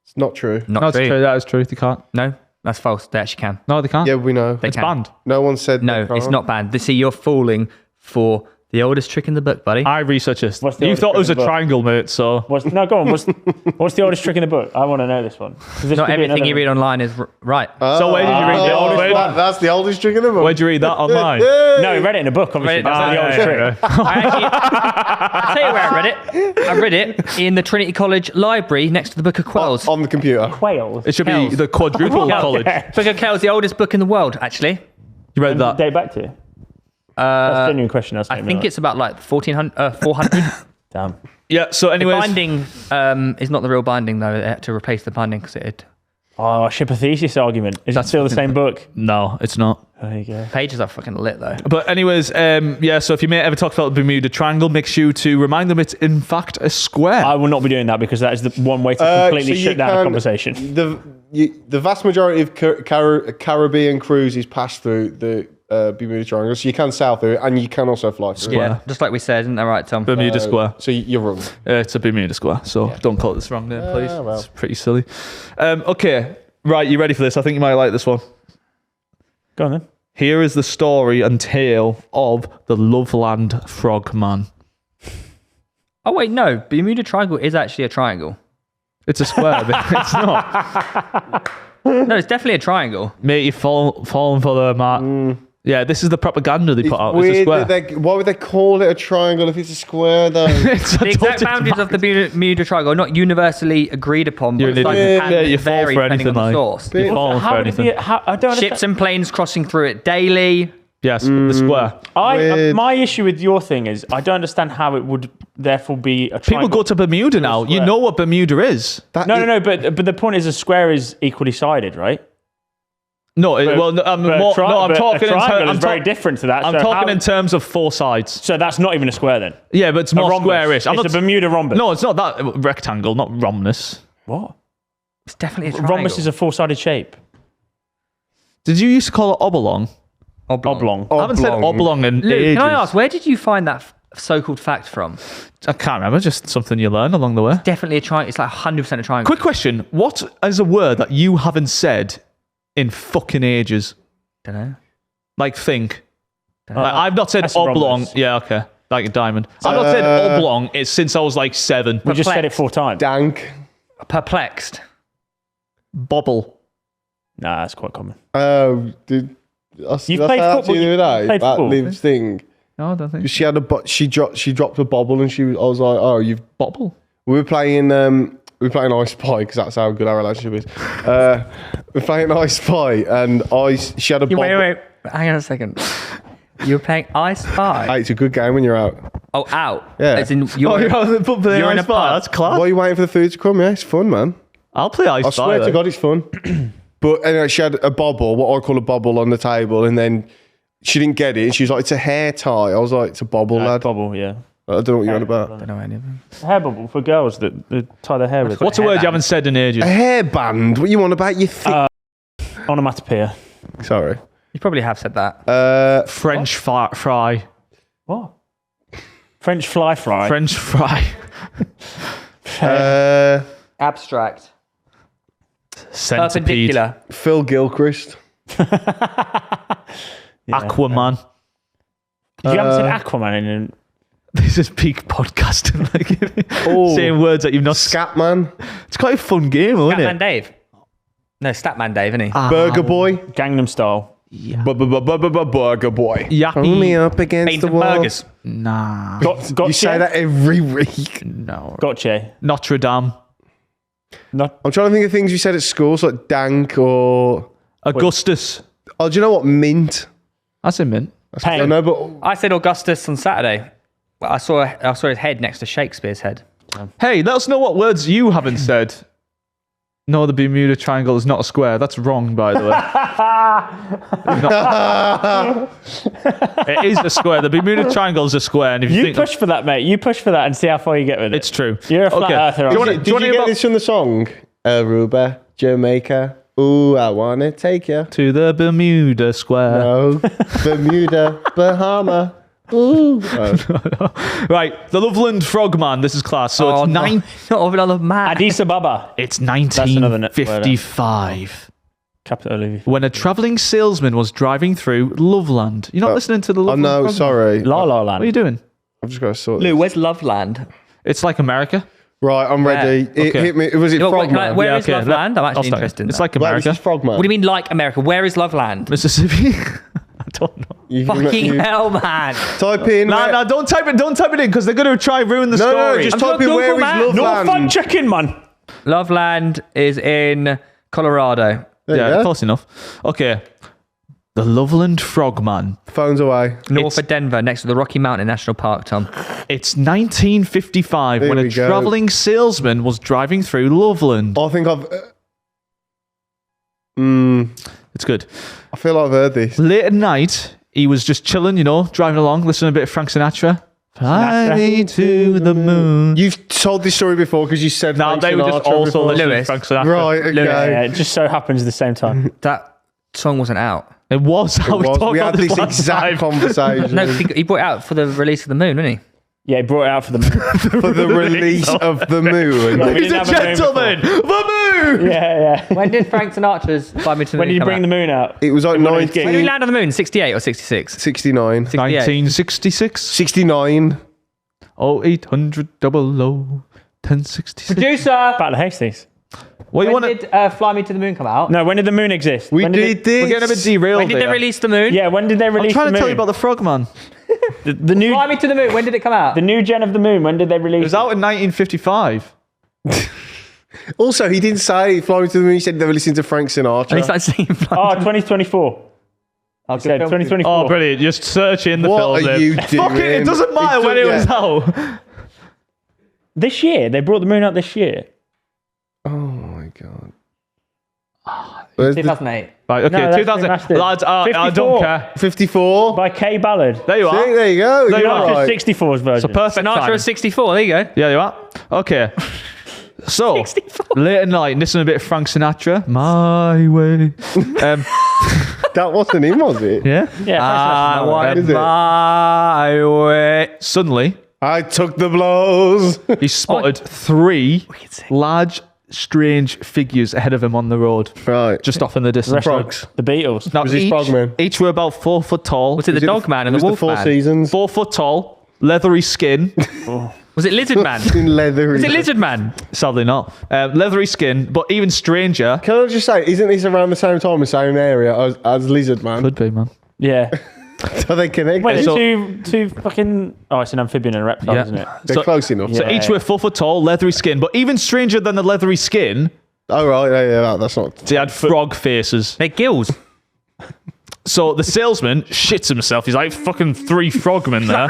It's not true. Not No, it's true. That is true. They can't. No, that's false. They actually can. No, they can't. Yeah, we know. They it's can. banned. No one said No, they it's can't. not banned. See, you're falling for the oldest trick in the book, buddy. I researched this. What's the You oldest thought it was a trick in the book? triangle, mate, so... No, go on. What's the oldest trick in the book? I want to know this one. 'Cause this Not could be everything you another- read online is right. So where did you read the oldest one? That's the oldest trick in the book. Where'd you read that online? No, he read it in a book, obviously. Read it- That's not the oldest trick. I'll tell you where I read it. I read it in the Trinity College library next to the Book of Quells. On the computer. Whales. It should be Kells. the quadruple college. Book of Quells, the oldest book in the world, actually. You read that? Date back to? That's a genuine question. I think it's about like 400. Damn. Yeah, so The anyways... binding is not the real binding, though. They had to replace the binding because it Oh, ship a thesis argument. Is it still the same book? No, it's not. There you go. pages are fucking lit, though. But anyways, yeah, so if your mate ever talks about the Bermuda Triangle, make sure to remind them it's in fact a square. I will not be doing that because that is the one way to completely so you shut down a can- conversation. The vast majority of Caribbean cruises pass through the Bermuda Triangle, so you can sail through it, and you can also fly through it. Yeah, just like we said, isn't that right, Tom? Bermuda Square. So you're wrong. It's a Bermuda Square, so don't call it this wrong name, please. well. It's pretty silly. Okay, right, you ready for this? I think you might like this one. Go on then. Here is the story and tale of the Loveland Frogman. Oh, wait, no. Bermuda Triangle is actually a triangle. It's a square, but it's not. No, it's definitely a triangle. Mate, you've fallen for the mark. Yeah, this is the propaganda they put out. It's a Weird square. that why would they call it a triangle if it's a square, though? It's a The exact dotted boundaries of the Bermuda Triangle are not universally agreed upon, but You're the an size idiot. of the Yeah, pattern you fall vary for depending anything on the like- source. You've fallen for How would it anything. be? I don't understand. Ships and planes crossing through it daily. Yes, the square. Weird. My issue with your thing is I don't understand how it would therefore be a People triangle. go to Bermuda now. You square. know what Bermuda is. No, but the point is a square is equally sided, right? No, I'm But talking a triangle in is very different to that. I'm So talking how- in terms of four sides. So that's not even a square then. Yeah, but it's A more rhombus. squarish. I'm It's not, a Bermuda rhombus. no, it's not that rectangle, not rhombus. What? It's definitely a triangle. Rhombus is a four-sided shape. Did you used to call it oblong? Oblong. I haven't said oblong in Luke, ages. can I ask, where did you find that so-called fact from? I can't remember. Just something you learn along the way. Definitely a triangle. It's like 100% a triangle. Quick question: what is a word that you haven't said in fucking ages? Don't know. Like think. Like, I've not said that's a oblong. rhombus. Yeah, okay. Like a diamond. I've not said oblong since I was like 7. We just said it Perplexed. 4 times. Dank. Perplexed. Bobble. Nah, that's quite common. Oh, dude. You've You've played played football, the other day. played That football. Liv's thing. No, I don't think. She had she dropped a bobble, and I was like, oh, you've. Bobble. We were playing I Spy because that's how good our relationship is. We're playing I Spy, and she had a bobble. Wait. Hang on a second. You were playing I Spy? Hey, it's a good game when you're out. Oh, out. Yeah. As in, you're, You're in a pub. That's class. Why are you waiting for the food to come? Yeah, it's fun, man. I'll play Ice I swear to God, it's fun. But anyway, she had a bobble, what I call a bobble, on the table, and then she didn't get it. And she was like, "It's a hair tie." I was like, "It's a bobble, lad." Bubble, yeah. I don't know what you're on about. I don't know any of them. A hair bubble for girls that tie their hair with. What's a word you haven't said in ages? A hairband? What you on about? You think? Onomatopoeia. Sorry. You probably have said that. French fry. What? French fly fry. French fry. Abstract. Centipede. Perpendicular. Phil Gilchrist. Aquaman. You haven't said Aquaman in. This is peak podcasting. Like, saying words that you've not. Scatman. It's quite a fun game, isn't Statman it? Dave. No, Statman Dave, isn't he? Burger Boy. Gangnam Style. Burger boy. Yappy. Throw me up against Beans the and wall. burgers. Nah. Gotcha. You say that every week. No. Gotcha. Notre Dame. Not. I'm trying to think of things you said at school, so like dank or... Augustus. Oh, do you know what? Mint. That's a mint. I don't know, but... I said Augustus on Saturday. I saw his head next to Shakespeare's head. Hey, let us know what words you haven't said. No, the Bermuda Triangle is not a square. That's wrong, by the way. It is a square. The Bermuda Triangle is a square. And if you You think push for that, mate. You push for that and see how far you get with it. it's true. You're a flat earther. Do you aren't wanna- you? Did you hear get about- this from the song? Aruba, Jamaica. Ooh, I want to take you. To the Bermuda Square. Oh, Bermuda, Bahama. Ooh. Oh. Right, the Loveland Frogman. This is class. So it's Not of another man. Addis Ababa. It's another word. 1955 Capital of... when a travelling salesman was driving through Loveland. You're not listening to the Oh, Loveland no, Frogman? sorry. La La What are you Land. doing? I've just got to sort Lou, this. where's Loveland? It's like America. Right, I'm ready. It Okay. hit me. Was it Frogman? Where is Loveland? I'm I'll actually start. interested in It's that. like Right, America. this is Frogman. What do you mean like America? Where is Loveland? Mississippi? I don't know. Fucking hell, man. Type in. No, don't type it. Don't type it in because they're going to try and ruin the No, story. just I'm type gonna in where Google is Maps. No fun Loveland. chicken, man. Loveland is in Colorado. There you Yeah, go. close enough. Okay. The Loveland Frogman. Phone's away. North of Denver, next to the Rocky Mountain National Park, Tom. It's 1955 There when a we go. travelling salesman was driving through Loveland. I think I've. It's good. I feel like I've heard this. Late at night, he was just chilling, driving along, listening to a bit of Frank Sinatra. Fly me to the moon. You've told this story before because you said. No, Frank they were just Sinatra also before. listening to Lewis. Frank Sinatra. Right, okay. Yeah, it just so happens at the same time. That song wasn't out. It was how we talked We about had this this last exact time. conversation No, he brought it out for the release of the moon, didn't he? Yeah, he brought it out for the... for the release of the moon. Yeah, we Ladies didn't and have a moon gentlemen, the moon! yeah. When did Frank Sinatra's Fly Me to the Moon When did you come bring out? the moon out? It was like When I was When did he 1969. land on the moon? 68 or 66? 1966. 69. 0800 1066. Producer! Battle of Hastings. What you When want did Fly Me to the Moon come out? No, when did the moon exist? We When did this. We're getting a bit derailed When did they here. release the moon? Yeah, when did they I'm release trying the to moon? tell you about the Frogman. the new Fly Me to the Moon, when did it come out? the new gen of the moon. When did they It release was out in 1955. Also, he didn't say Fly Me to the Moon. He said they were listening to Frank Sinatra. And he started singing Fly Oh, Me to the Moon. 2024. Oh, Said 2024. Oh, brilliant. Just search in the What film. are then. you Fuck it, doing? it doesn't matter when it was yeah. out. This year, they brought the moon out this year. Oh my god. Where's the 2008. Right, okay, No, that's 2000. remastered. Lads, I don't 54. care. 54? By K Ballard. There you See, are. there you go. There you You're are. right. 64's version. Perfect Sinatra time. was 64, there you go. Yeah, you are. Okay. So, 64. late at night, listen to a bit of Frank Sinatra. My way. That wasn't him, was it? Yeah. Yeah, I want Is it? my way. Suddenly, I took the blows. he spotted three large, strange figures ahead of him on the road, Right. just off in the distance. Frogs. The Beatles. Now, Was this each, Frogman? each were about 4 foot tall. Was it the Dog Man and was the the Wolf Four Man? Seasons? 4 foot tall, leathery skin. Was it Lizard Man? In leather. Was it Lizard Man? Sadly not. Leathery skin, but even stranger. Can I just say, isn't this around the same time, the same area as Lizard Man? Could be, man. Yeah. Are they connected? Wait, So- two fucking... Oh, it's an amphibian and a reptile, Yeah. isn't it? They're so- close enough. So Yeah. each were 4 foot tall, leathery skin, but even stranger than the leathery skin, Oh, right. Yeah, that's not. they had frog faces. They're gills. So the salesman shits himself. He's like, fucking 3 frogmen there.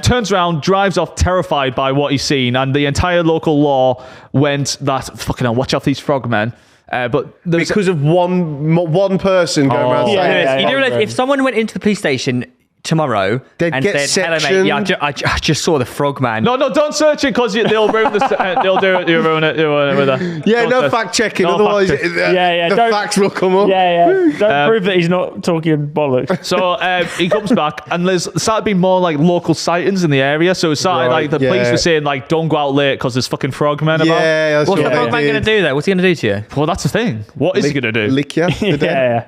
Turns around, drives off, terrified by what he's seen, and the entire local law went that, fucking hell, watch out for these frogmen. But there was Because of one person going around Yeah, saying yeah, You it's do realise Frogman. if someone went into the police station tomorrow They'd and get said, "Hello, mate, yeah, I just saw the Frogman." No, don't search it because they'll ruin the. They'll do it. You'll ruin it. You'll ruin it with a. Yeah, don't no search- fact checking. No Otherwise, fact check. the don't- facts will come up. Yeah. Don't prove that he's not talking bollocks. So he comes back, and there's started being more like local sightings in the area. So it started Right, like the police yeah. were saying like, "Don't go out late because there's fucking frogmen about." Yeah, that's What's what the they Frogman did. going to do though? What's he going to do to you? Well, that's the thing. What is he gonna do? Lick you. Yeah.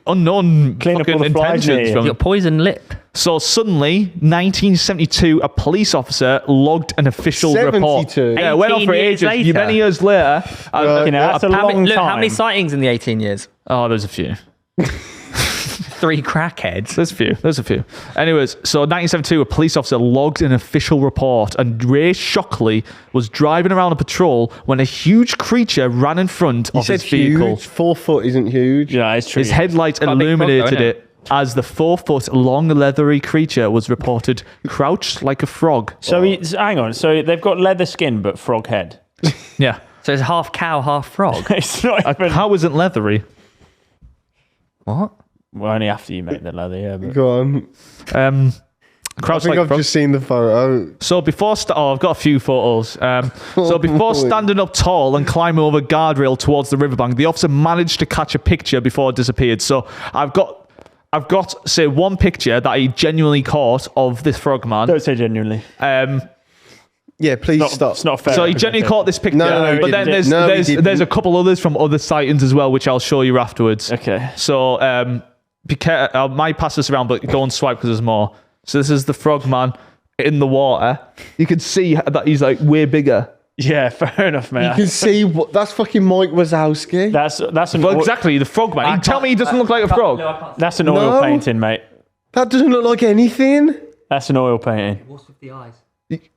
Unknown Clean up fucking all the flies near intentions you. from. You got poison lip. So suddenly, 1972, a police officer logged an official report. 72? Yeah, it went on 18 for years ages. later. Many years later. You know, that's a long How many time. sightings in the 18 years? Oh, there's a few. 3 crackheads. There's a few. Anyways, so 1972, a police officer logged an official report, and Ray Shockley was driving around a patrol when a huge creature ran in front of his vehicle. Huge. 4 foot isn't huge. Yeah, it's true. His headlights quite a big frog, illuminated though, it as the 4-foot long leathery creature was reported crouched like a frog. So hang on. So they've got leather skin but frog head. Yeah. So it's half cow, half frog. It's not A even. cow isn't leathery. What? Well, only after you make the leather, yeah. But... Go on. I Crouched think like a I've frog. just seen the photo. So before, I've got a few photos. So before standing up tall and climbing over a guardrail towards the riverbank, the officer managed to catch a picture before it disappeared. So I've got, say, one picture that he genuinely caught of this frogman. Don't say genuinely. Yeah, please stop. It's not fair. So he genuinely caught this picture. No, he but then didn't. No, he didn't. there's a couple others from other sightings as well, which I'll show you afterwards. Okay. So I might pass this around, but go and swipe because there's more. So this is the frogman in the water. You can see that he's like way bigger. Yeah, fair enough, mate. You can see that's fucking Mike Wazowski. That's an Well, exactly, the frogman. You tell me he doesn't look like a frog. That's an oil No. painting, mate. That doesn't look like anything. That's an oil painting. What's with the eyes?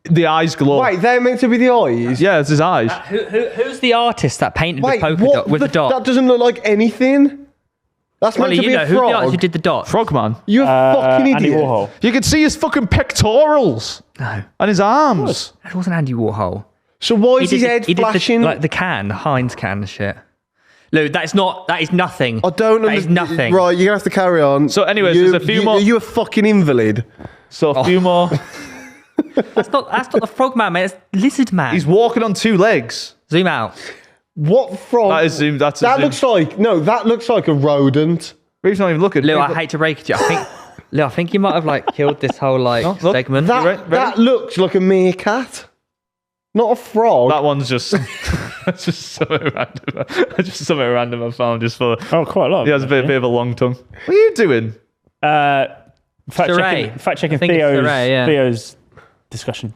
The eyes glow. Wait, they're meant to be the eyes? Yeah, it's his eyes. Who's the artist that painted Wait, with polka what? dot with the dot? That doesn't look like anything. That's meant Ollie, to you be know a who the artist who frog. did the dot? Frogman. You're a fucking Andy idiot. Warhol. You can see his fucking pectorals No, and his arms. that wasn't Andy Warhol. So why is his head he flashing? did the can, the Heinz can and shit. Luke, that is nothing. I don't That is understand. nothing. Right, you're going to have to carry on. So anyways, there's a few more. Are you a fucking invalid? So a few more. That's not the frogman, mate. It's lizard man. He's walking on 2 legs. Zoom out. What frog? That is zoom. That's a That zoom. looks like, no, that looks like a rodent. Reeve's not even looking. Lou, I hate to break it to you. I think you might have like killed this whole like look. segment. That looks like a meerkat. Not a frog. That one's just that's just something random. Just something random I found just for. Oh, quite a lot. He has a bit of a long tongue. What are you doing? Fact Saray. checking I think it's Saray, yeah. Theo's discussion.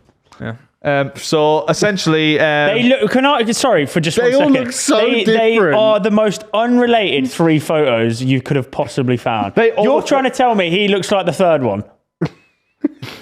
So essentially, They look. Sorry for just They 1 all second. look so They different. are the most unrelated 3 photos you could have possibly found. They all You're look- trying to tell me he looks like the third one?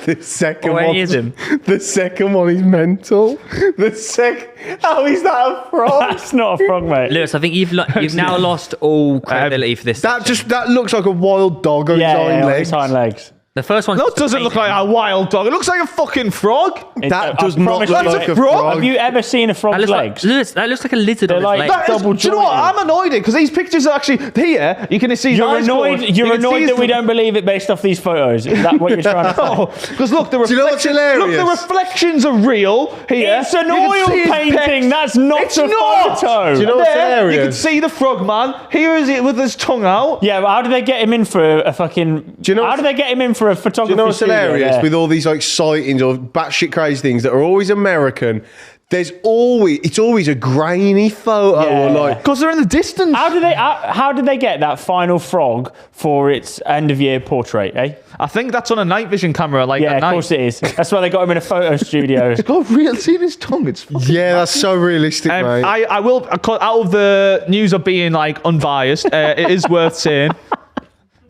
The second Where one. is him? The second one is mental. How is that a frog? That's not a frog, mate. Lewis, I think you've now lost all credibility for this. That looks like a wild dog on his hind on legs. his hind legs. The first one. no, it doesn't look like a wild dog. It looks like a fucking frog. That I does not promise look you- like a frog. frog. Have you ever seen a frog's legs? That looks like a lizard They're on like- his legs. That is, Double do you know what? jointed. I'm annoyed because these pictures are actually here. You can see his You're eyes annoyed. closed. You're You can see annoyed his- that we don't believe it based off these photos. Is that what you're trying to say? No, because look, the you know what's reflections. Look, the hilarious? reflections are real here. It's an You can oil see his painting. pecs. That's not It's a not. photo. Do you know what's There, you can hilarious? see the frogman. Here is it with his tongue out. Yeah, but how do they get him in for a fucking? Do you know how what's- do they get him in for a photography? Do you know what's studio hilarious there? with all these like sightings or batshit crazy things that are always American? It's always a grainy photo or Yeah. like Because they're in the distance. How do they get that final frog for its end of year portrait? Eh? I think that's on a night vision camera. Like Yeah, at of night. course it is. That's why they got him in a photo studio. God, really? See his tongue? It's fucking. yeah, that's so realistic, mate. I will, out of the news of being like unbiased, it is worth saying.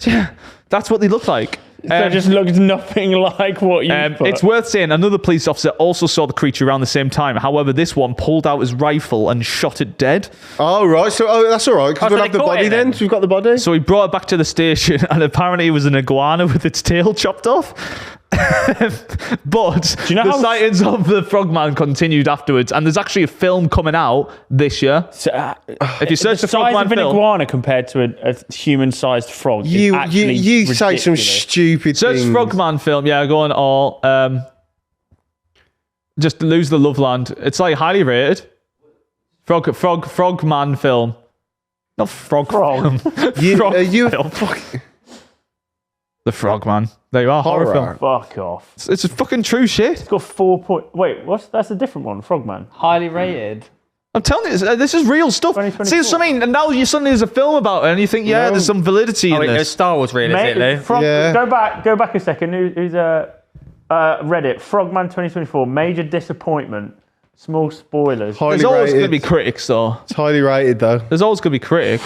Yeah, that's what they look like. That just looks nothing like what you put. It's worth saying another police officer also saw the creature around the same time. However, this one pulled out his rifle and shot it dead. Oh right, so that's all right because so we'll they have the caught body it then. then? So we've got the body. So he brought it back to the station, and apparently it was an iguana with its tail chopped off. But you know the how- sightings of the frogman continued afterwards, and there's actually a film coming out this year. If you search the the size frogman of an film, iguana compared to a human-sized frog, you is actually you say some ridiculous. stupid search things. frogman film. Yeah, go on all. Just lose the Loveland. It's like highly rated. Frogman film. Not frog. Frog. You, Frog are you film. fucking The Frogman. There you are. Horror film. Fuck off. It's a fucking true shit. It's got 4 point. Wait, that's a different one. Frogman. Highly rated. I'm telling you, this is real stuff. 2024. See, something, and now you suddenly there's a film about it, and you think, yeah, there's some validity in Oh, wait, this. it's Star Wars real, is it, Lou? Yeah. Go back a second. Who's Reddit? Frogman 2024. Major disappointment. Small spoilers. highly There's always going to rated. be critics, though. It's highly rated though. There's always going to be critics.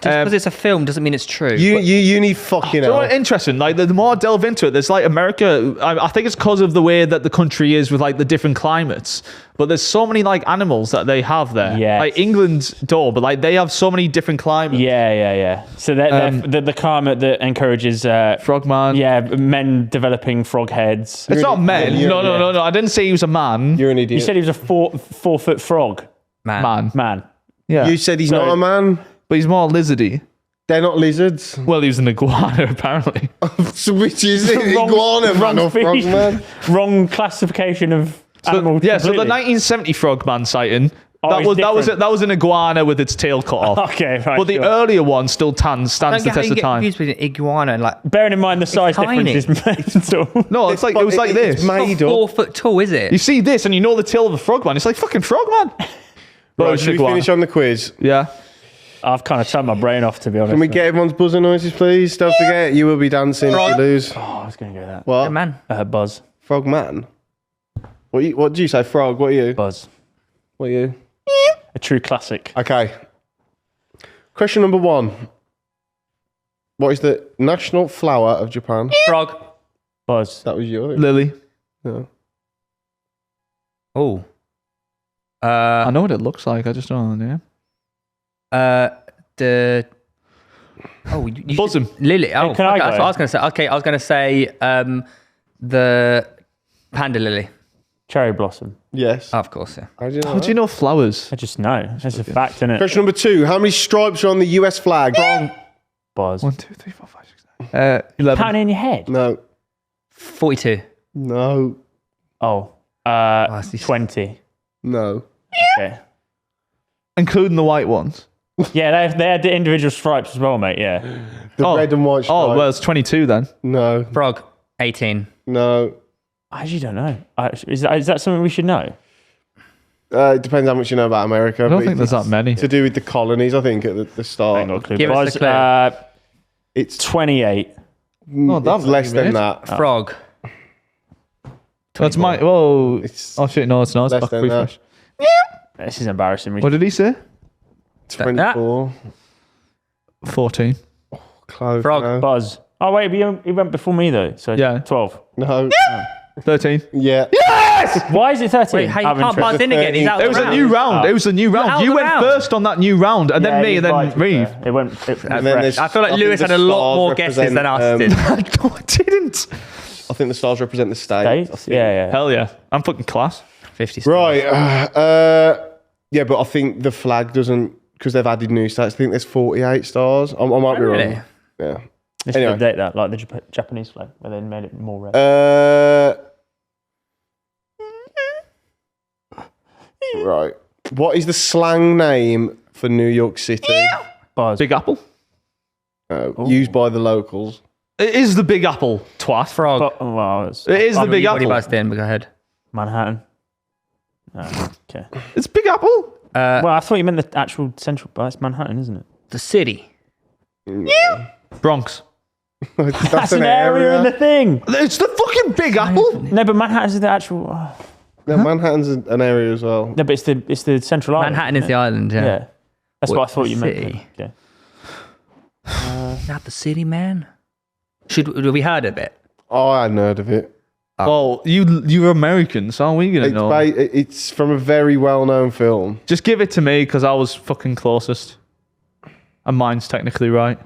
Just because it's a film doesn't mean it's true. You need fucking You know hell. what? Interesting. Like the more I delve into it, there's like America. I think it's because of the way that the country is with like the different climates. But there's so many like animals that they have there. Yes. Like England's door, but like they have so many different climates. Yeah. So they're the climate that encourages Frogman. Yeah, men developing frog heads. It's not men. you're- No. I didn't say he was a man. You're an You idiot. said he was a 4-foot frog. Man. Man. Yeah. You said he's So- not a man. But he's more lizardy. They're not lizards. Well, he was an iguana apparently. So which is it? Wrong- Iguana man wrong or species. frogman? Wrong classification of animal. So the completely. 1970 Frogman sighting. That it's was an iguana with its tail cut off. Okay, right. But the sure. earlier one still stands I the don't get how test you of get time. confused between iguana and like Bearing in mind the size tiny. difference is mental. No, it was like this. It's made not up. 4 foot tall, is it? You see this and you know the tail of a frogman. It's like fucking frogman. But it Right, was should an we iguana. finish on the quiz? Yeah. I've kind of turned my brain off, to be honest. Can we get everyone's buzzer noises, please? Don't forget, you will be dancing if you lose. Oh, I was going to go that. What? Yeah, man. Buzz. Frogman? What do you say? Frog? What are you? Buzz. What are you? A true classic. Okay. Question number 1. What is the national flower of Japan? Frog. Buzz. That was you, I think. Lily. Yeah. Oh. I know what it looks like. I just don't know the name. The. Oh, you Bosom. Lily. Oh, can I okay, go? that's what I was going to say. Okay, I was going to say the panda lily. Cherry blossom. Yes. Oh, of course, yeah. How do you know How do you know flowers? I just know. That's a fact, isn't it? Question number 2. How many stripes are on the US flag? Buzz. 1, 2, 3, 4, 5, 6, 9. 11. Counting in your head. No. 42. No. Oh. that's these- 20. No. Okay. Including the white ones. Yeah, they had the individual stripes as well, mate. Yeah. The red and white stripe. Oh, well, it's 22 then. No. Frog. 18. No. I actually don't know. Is that something we should know? It depends how much you know about America. I don't but think there's that many. to do with the colonies, I think, at the start. Ain't got a clue. Give us Buzz, a clue. It's, 28. Not that it's less many, than mate. that. Frog. That's my. Whoa. It's Oh, shit. No, it's not. It's less back than refresh. This is embarrassing. What did he say? 24. 14. Close. Frog. No. Buzz. Oh, wait, he went before me, though. So Yeah. 12. No. 13. Yeah. Why is it 13? Wait, how you Out of can't interest. buzz in again? He's out It of was the a round. new round. It was a new out round. of You the went round. first on that new round, and Yeah, then me, he's and then right, to be Reev. fair. It went. And then there's- I feel like think Lewis the had a lot stars more guesses than us did. No, I didn't. I think the stars represent the states. I States? think. Yeah. Hell yeah. I'm fucking class. 50. Right. Yeah, but I think the flag doesn't, because they've added new states. I think there's 48 stars. I might be Really? wrong. Yeah. Let's Anyway. update that, like the Japanese flag, where they made it more red. Right. What is the slang name for New York City? Buzz. Big Apple. Used by the locals. It is the Big Apple, twat. Frog. Well, it's It is the Big What he Apple. buzzed in, but go ahead. Manhattan. Oh, okay. It's Big Apple. Well, I thought you meant the actual central, but it's Manhattan, isn't it? The city. Bronx. That's an area in the thing. It's the fucking Big Apple. No, but Manhattan's the actual. No, Manhattan's an area as well. No, but it's the central island. Manhattan is isn't the it? island, yeah. Yeah. That's what I thought you meant. City. Okay. Not the city, man. Have we heard of it? Oh, I hadn't heard of it. Well, you're American, so are we gonna know? It's from a very well-known film. Just give it to me because I was fucking closest, and mine's technically right.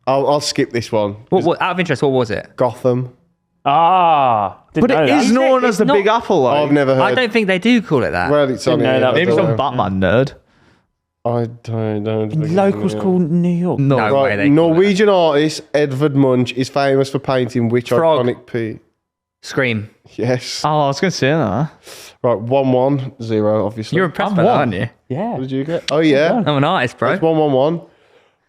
I'll skip this one. What, out of interest, what was it? Gotham. But it is known as the not- Big Apple. Like. I've never heard. I don't think they do call it that. Well, it's on Didn't know here. that. I Maybe don't some know. Batman nerd. I don't. Locals called New York. No. No. way Right, they call Norwegian artist Edvard Munch is famous for painting which Frog. iconic piece? Scream. Yes. Oh, I was gonna say that. Right, 1-1, 0, obviously. You're impressed I'm by that, one. aren't you? Yeah. What did you get? Oh, yeah. I'm an artist, bro. It's 1-1-1.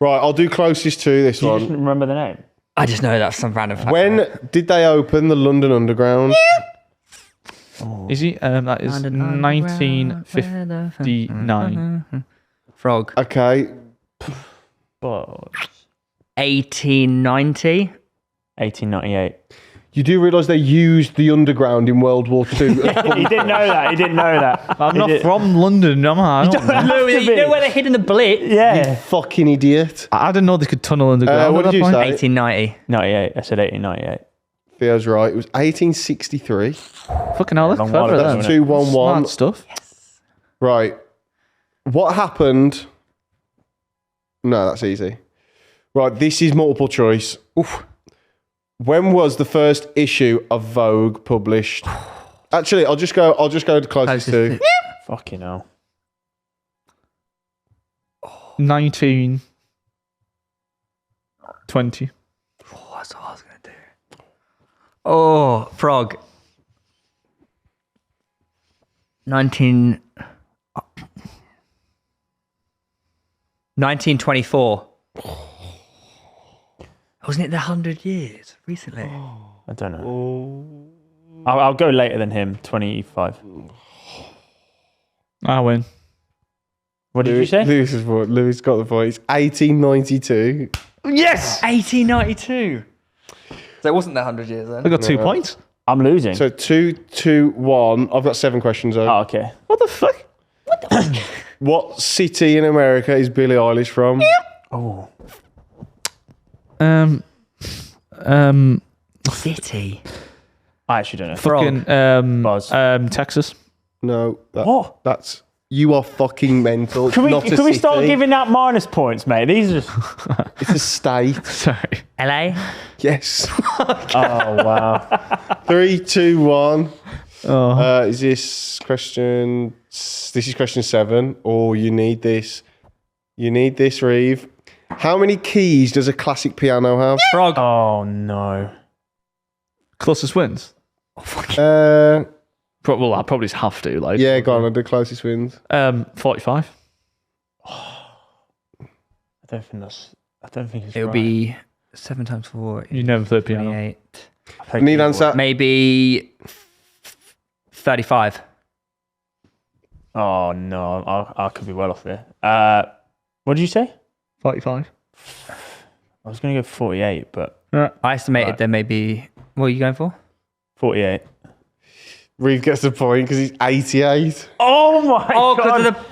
Right, I'll do closest to this You just one. remember the name? I just know that's some random fact. When did they open the London Underground? Is he? That is 1959. Frog. Okay. Buzz. 1890. 1898. You do realise they used the underground in World War II. He didn't know that. I'm not from London, am I? I don't know. No, you know where they're hidden the Blitz? Yeah. Fucking idiot. I didn't know they could tunnel underground. What at did that you point. say? 1890. 98. I said 1898. Theo's right. It was 1863. Fucking hell, that's Long while clever ago, then. wasn't it? 211. Smart stuff. Right. What happened? No, that's easy. Right, this is multiple choice. Oof. When was the first issue of Vogue published? Actually, I'll just go to closest to. Fucking hell. 1920. Oh, that's what I was going to do. Oh, Frog. 1924. Wasn't it the 100 years recently? I don't know. I'll go later than him. 25. I win. What did you say? Lewis got the point. It's 1892. Yes! 1892. So it wasn't the 100 years then. I got 2 points. I'm losing. So 2-1. I've got 7 questions though. Oh, okay. What the fuck? What city in America is Billie Eilish from? Oh. City. I actually don't know. Fucking Buzz. Texas. No. What? That's you are fucking mental. Can Not a we start city. giving out minus points, mate? These are just... It's a state. Sorry. LA? Yes. Oh, wow. 3, 2, 1. Oh. Is this question? This is question 7. Oh, you need this. You need this, Reev. How many keys does a classic piano have? Frog. Oh, no. Closest wins. Yeah, Well, I probably just have to. Like. go on. The closest wins. 45. I don't think it's It'll right. be 7 times 4. You never played piano. 28. I play Need keyboard. answer. Maybe 35. Oh, no. I could be well off there. What did you say? 45. I was going to go 48, but I estimated Right. there may be... What are you going for? 48. Reev gets the point because he's 88. Oh, my Oh, God. because of the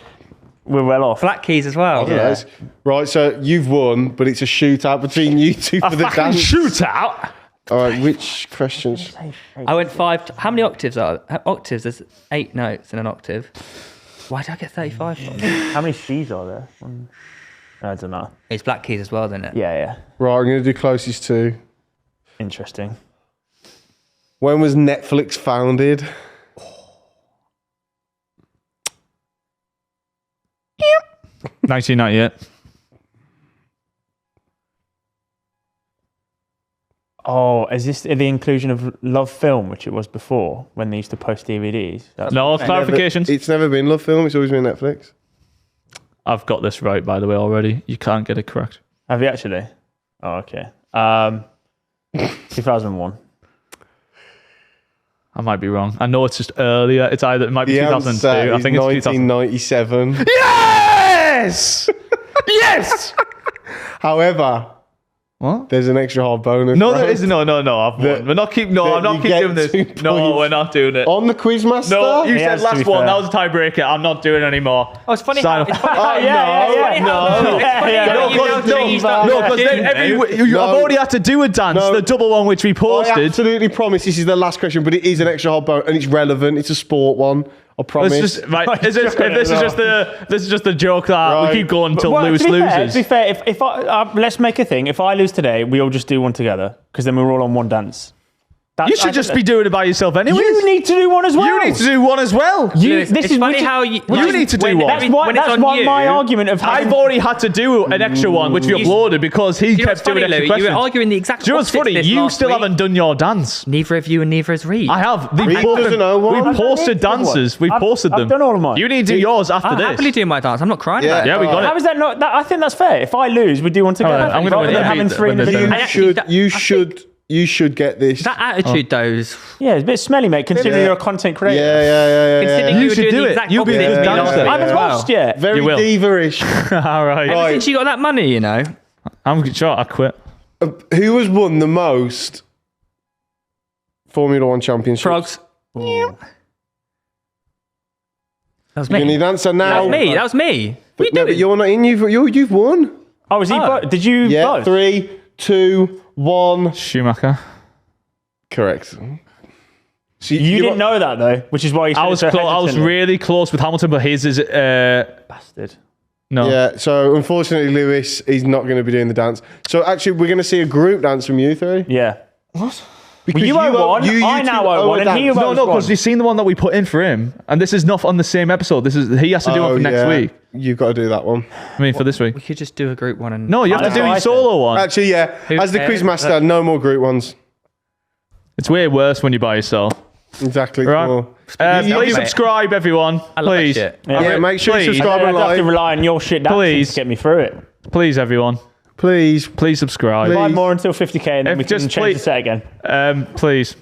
We're well off. black keys as well. Yeah. Right, so you've won, but it's a shootout between you two for the dance. Shootout. All right, which questions? I went 5. How many octaves are there? Octaves? There's 8 notes in an octave. Why did I get 35 from? How many C's are there? It doesn't matter. It's black keys as well, isn't it? Yeah. Right, I'm going to do closest to. Interesting. When was Netflix founded? Yep. 1998. Oh, is this the inclusion of Love Film, which it was before, when they used to post DVDs? No clarifications. It's never been Love Film, it's always been Netflix. I've got this right, by the way, already. You can't get it correct. Have you actually? Oh, okay. 2001. I might be wrong. I know it's just earlier. It might be The 2002. answer I is think it's 2000. 1997. Yes! Yes! However, What? there's an extra hard bonus. No, right? there isn't. No. I've won. We're not keep. No, that I'm not you keep get doing this. 2 No, points. we're not doing it. On the Quizmaster? No, you He said has to last be one. fair. That was a tiebreaker. I'm not doing it anymore. Oh, it's funny Sign how... off. It's funny how I've already had to do a dance, No. the double one which we I posted. absolutely promise this is the last question, but it is an extra hard bonus and it's relevant. It's a sport one. I promise. It's just right. This is just the joke that Right. we keep going until Well, Lewis to be loses. fair, if I let's make a thing. If I lose today, we all just do one together because then we're all on one dance. You should just be doing it by yourself anyway. You need to do one as well. You need to do one as well. It's funny how you... You need to do one. That's why my argument of I've already had to do an extra one, which we uploaded because he kept doing extra You were questions. arguing the exact Do you know what's opposite to funny? this You last still week. haven't done your dance. Neither of you and neither has Reev. I have. Reev doesn't know one. We've posted dances. We've posted I've them. done all of mine. You need to do yours after I'll this. happily do my dance. I'm not crying about it. Yeah, we got How it. is that not? I think that's fair. If I lose, we do one together. Alright, I'm gonna Rather win than that. having three in the But same. I actually- You should get this. That attitude, though, is... Yeah, it's a bit smelly, mate. Considering Yeah. you're a content creator. Yeah. Considering You you were should doing do the it. exact You'll be a opposite good to me dancer. last week I haven't as well. lost yet. Very You will. diva-ish. All right. Ever since you got that money, you know. I'm sure I quit. Who has won the most Formula One Championship. Frogs. That was You me. need an answer now. That was me. What are you No, doing? but you're not in. You've won. Oh, was he? Did you Yeah. both? 3, 2, 1. Schumacher. Correct. So You didn't know that though, which is why you said I was it so I was hesitantly. really close with Hamilton, but his is Bastard. no. Yeah, so unfortunately, Lewis, he's not going to be doing the dance. So actually, we're going to see a group dance from you three. Yeah. Because Well, you owe one. I now two owe one, a and he dance. owes No, one. because you've seen the one that we put in for him, and this is not on the same episode. He has to do one for next week. You've got to do that one. I mean, for this week. We could just do a group one and. No, you have to That's do what I your said. solo one. Actually, yeah. As the quizmaster, no more group ones. It's way worse when you're by yourself. Exactly. Right. Cool. Please subscribe, everyone. I love that Please. shit. Yeah, make sure you Please. subscribe I and don't have to like. rely on your shit dancing Please. to get me through it. Please, everyone. Please. Please subscribe. Please. 5 more until 50k, and then If we can just change the set again. Please.